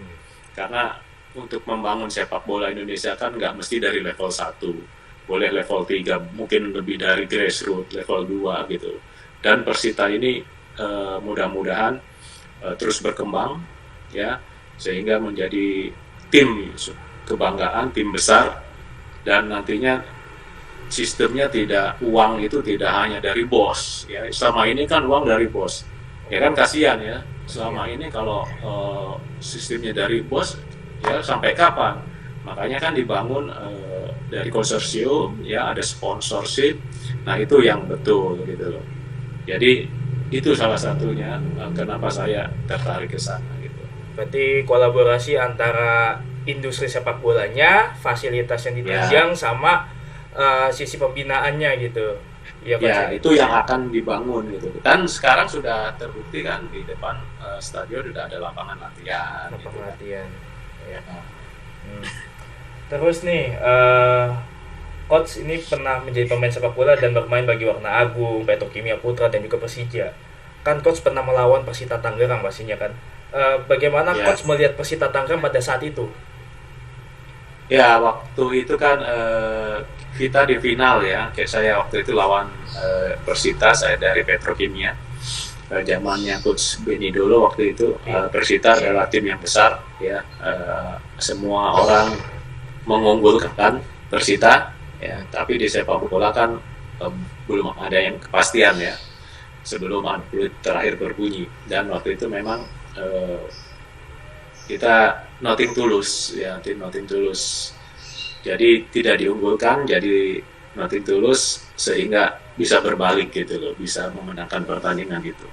Karena untuk membangun sepak bola Indonesia kan nggak mesti dari level 1, boleh level 3, mungkin lebih dari grassroots, level 2 gitu. Dan Persita ini mudah-mudahan terus berkembang ya, sehingga menjadi tim kebanggaan, tim besar, dan nantinya sistemnya uang itu tidak hanya dari bos ya. Selama ini kan uang dari bos ya, kan kasihan ya, selama ini kalau sistemnya dari bos ya, sampai kapan? Makanya kan dibangun dari konsorsium ya, ada sponsorship. Nah, itu yang betul gitu loh. Jadi itu salah satunya kenapa saya tertarik ke sana gitu. Berarti kolaborasi antara industri sepak bolanya, fasilitas yang ditunjang, sama sisi pembinaannya gitu. Ya, ya itu yang akan dibangun gitu. Dan sekarang sudah terbukti kan, di depan stadion sudah ada lapangan latihan. Latihan. Ya. Terus nih, Coach ini pernah menjadi pemain sepak bola dan bermain bagi Warna Agung, Petrokimia Putra, dan juga Persija. Kan Coach pernah melawan Persita Tangerang pastinya kan. Bagaimana Coach melihat Persita Tangerang pada saat itu? Ya, waktu itu kan kita di final ya. Kayak saya waktu itu lawan Persita, saya dari Petrokimia. Zamannya Coach Beni dulu waktu itu, Persita adalah tim yang besar ya. Semua orang mengunggulkan Persita ya, tapi di sepak bola kan belum ada yang kepastian ya, sebelum peluit terakhir berbunyi. Dan waktu itu memang kita nothing tulus ya, tim nothing tulus. Jadi tidak diunggulkan, jadi nothing tulus, sehingga bisa berbalik gitu loh, bisa memenangkan pertandingan itu.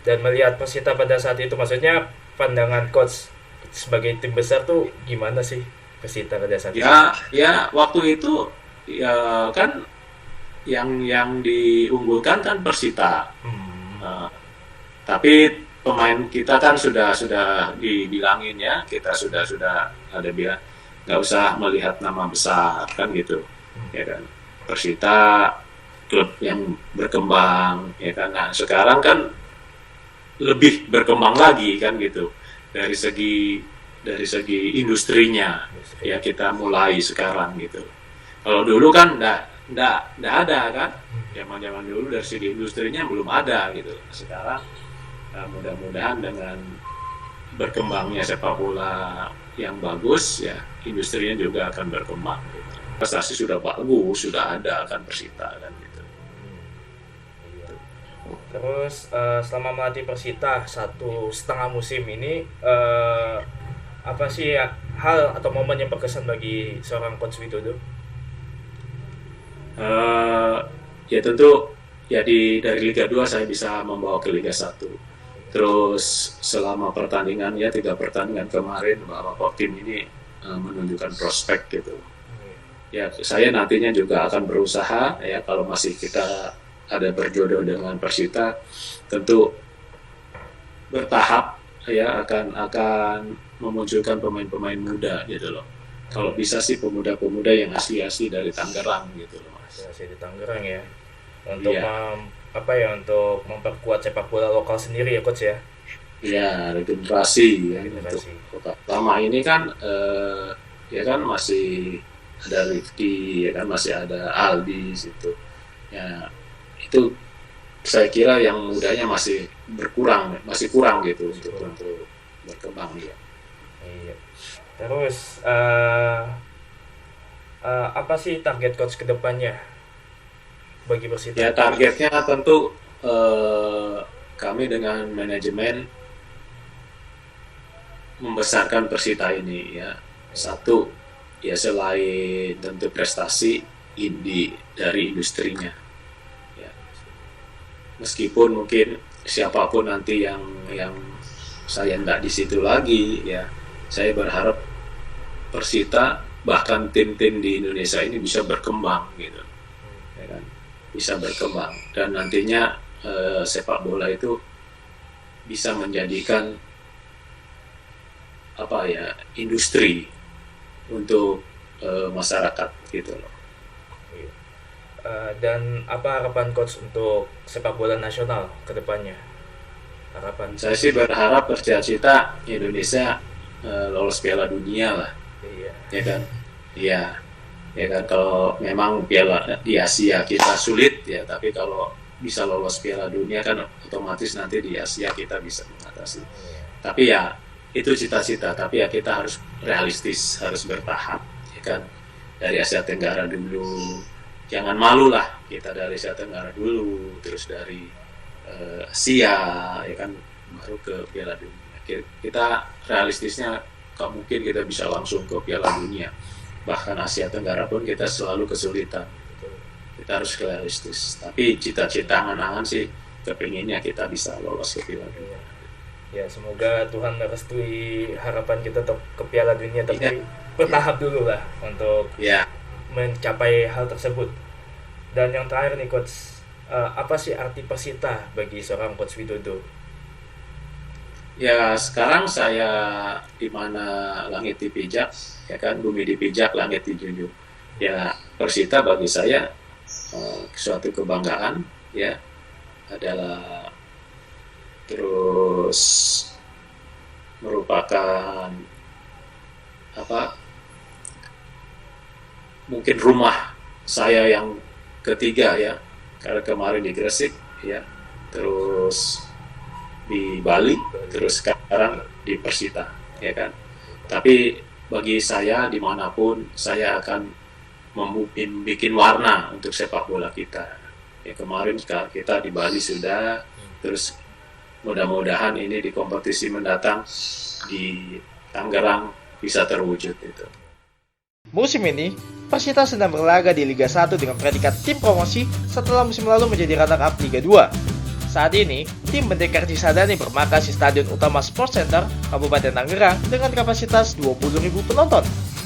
Dan melihat Persita pada saat itu, maksudnya pandangan Coach sebagai tim besar tuh gimana sih Persita pada saat itu? Ya waktu itu ya kan yang diunggulkan kan Persita. Tapi pemain kita kan sudah dibilangin ya, kita sudah ada bilang nggak usah melihat nama besar kan gitu ya kan. Persita klub yang berkembang ya kan. Nah, sekarang kan lebih berkembang lagi kan gitu, dari segi industrinya ya, kita mulai sekarang gitu. Kalau dulu kan nggak ada kan, zaman dulu dari segi industrinya belum ada gitu. Sekarang mudah-mudahan dengan berkembangnya sepak bola yang bagus ya, industrinya juga akan berkembang gitu. Prestasi sudah bagus, sudah ada kan Persita kan gitu. Terus selama melatih Persita 1,5 musim ini, apa sih hal atau momen yang berkesan bagi seorang Coach Widodo? Ya tentu ya dari Liga 2 saya bisa membawa ke Liga 1. Terus selama pertandingan ya, 3 pertandingan kemarin, bahwa tim ini menunjukkan prospek gitu. Ya saya nantinya juga akan berusaha ya, kalau masih kita ada berjodoh dengan Persita, tentu bertahap ya akan memunculkan pemain-pemain muda gitu loh. Kalau bisa sih pemuda-pemuda yang asli-asli dari Tangerang gitu loh, Mas. Asli di Tangerang ya. Untuk untuk memperkuat sepak bola lokal sendiri ya Coach ya. Iya, regenerasi ya, untuk kota. Lama ini kan ya kan masih ada Rifki, ya kan masih ada Aldi situ. Ya itu saya kira yang mudanya masih kurang gitu untuk berkembang ya. Iya. Terus apa sih target Coach ke depannya bagi Persita? Ya targetnya tentu kami dengan manajemen membesarkan Persita ini ya. Satu, ya selain tentu prestasi dari industrinya. Ya. Meskipun mungkin siapapun nanti yang saya nggak di situ lagi ya, saya berharap Persita bahkan tim-tim di Indonesia ini bisa berkembang gitu, ya kan? Bisa berkembang dan nantinya sepak bola itu bisa menjadikan industri untuk masyarakat gitu loh. Dan apa harapan coach untuk sepak bola nasional ke depannya? Harapan Saya sih berharap bercita-cita Indonesia lolos Piala Dunia lah, ya kan? Iya, ya kan. Kalau memang Piala di Asia kita sulit ya, tapi kalau bisa lolos Piala Dunia kan otomatis nanti di Asia kita bisa mengatasi. Tapi ya itu cita-cita, tapi ya kita harus realistis, harus bertahap, ya kan. Dari Asia Tenggara dulu, jangan malu lah kita dari Asia Tenggara dulu, terus dari Asia, ya kan, baru ke Piala Dunia. Kita realistisnya gak mungkin kita bisa langsung ke Piala Dunia. Bahkan Asia Tenggara pun kita selalu kesulitan. Kita harus realistis. Tapi cita-cita angan-angan sih kepinginnya kita bisa lolos ke Piala Dunia. Ya, semoga Tuhan merestui harapan kita untuk ke Piala Dunia, tapi bertahap dulu lah untuk mencapai hal tersebut. Dan yang terakhir nih coach, apa sih arti Persita bagi seorang coach Widodo? Ya, sekarang saya di mana langit dipijak, ya kan, bumi dipijak, langit dijunjung. Ya, Persita bagi saya suatu kebanggaan, ya, adalah terus merupakan mungkin rumah saya yang ketiga ya, karena kemarin di Gresik ya, terus di Bali, terus sekarang di Persita, ya kan. Tapi bagi saya dimanapun saya akan bikin warna untuk sepak bola kita. Ya, kemarin kita di Bali sudah, terus mudah-mudahan ini di kompetisi mendatang di Tangerang bisa terwujud itu. Musim ini, Persita sedang berlaga di Liga 1 dengan predikat tim promosi setelah musim lalu menjadi runner-up Liga 2. Saat ini, tim Pendekar Cisadane bermarkas di Stadion Utama Sports Center, Kabupaten Tangerang dengan kapasitas 20.000 penonton.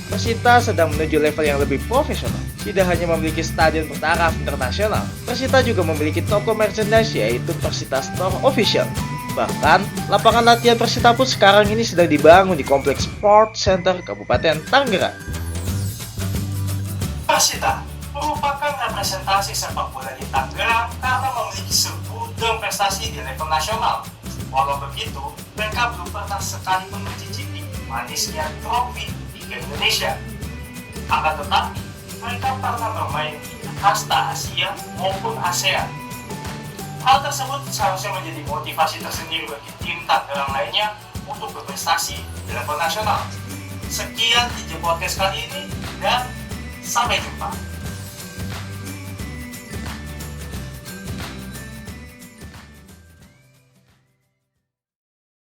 Persita sedang menuju level yang lebih profesional. Tidak hanya memiliki stadion bertaraf internasional, Persita juga memiliki toko merchandise yaitu Persita Store Official. Bahkan, lapangan latihan Persita pun sekarang ini sedang dibangun di Kompleks Sports Center Kabupaten Tangerang. Persita merupakan representasi sepak bola di Tangerang karena memiliki segudang prestasi di level nasional. Walau begitu, mereka belum pernah sekali pun mencicipi manisnya trofi Liga Indonesia. Akan tetapi, mereka pernah bermain di kasta Asia maupun ASEAN. Hal tersebut seharusnya menjadi motivasi tersendiri bagi tim Tangerang lainnya untuk berprestasi di level nasional. Sekian DJ Podcast kali ini dan sampai jumpa.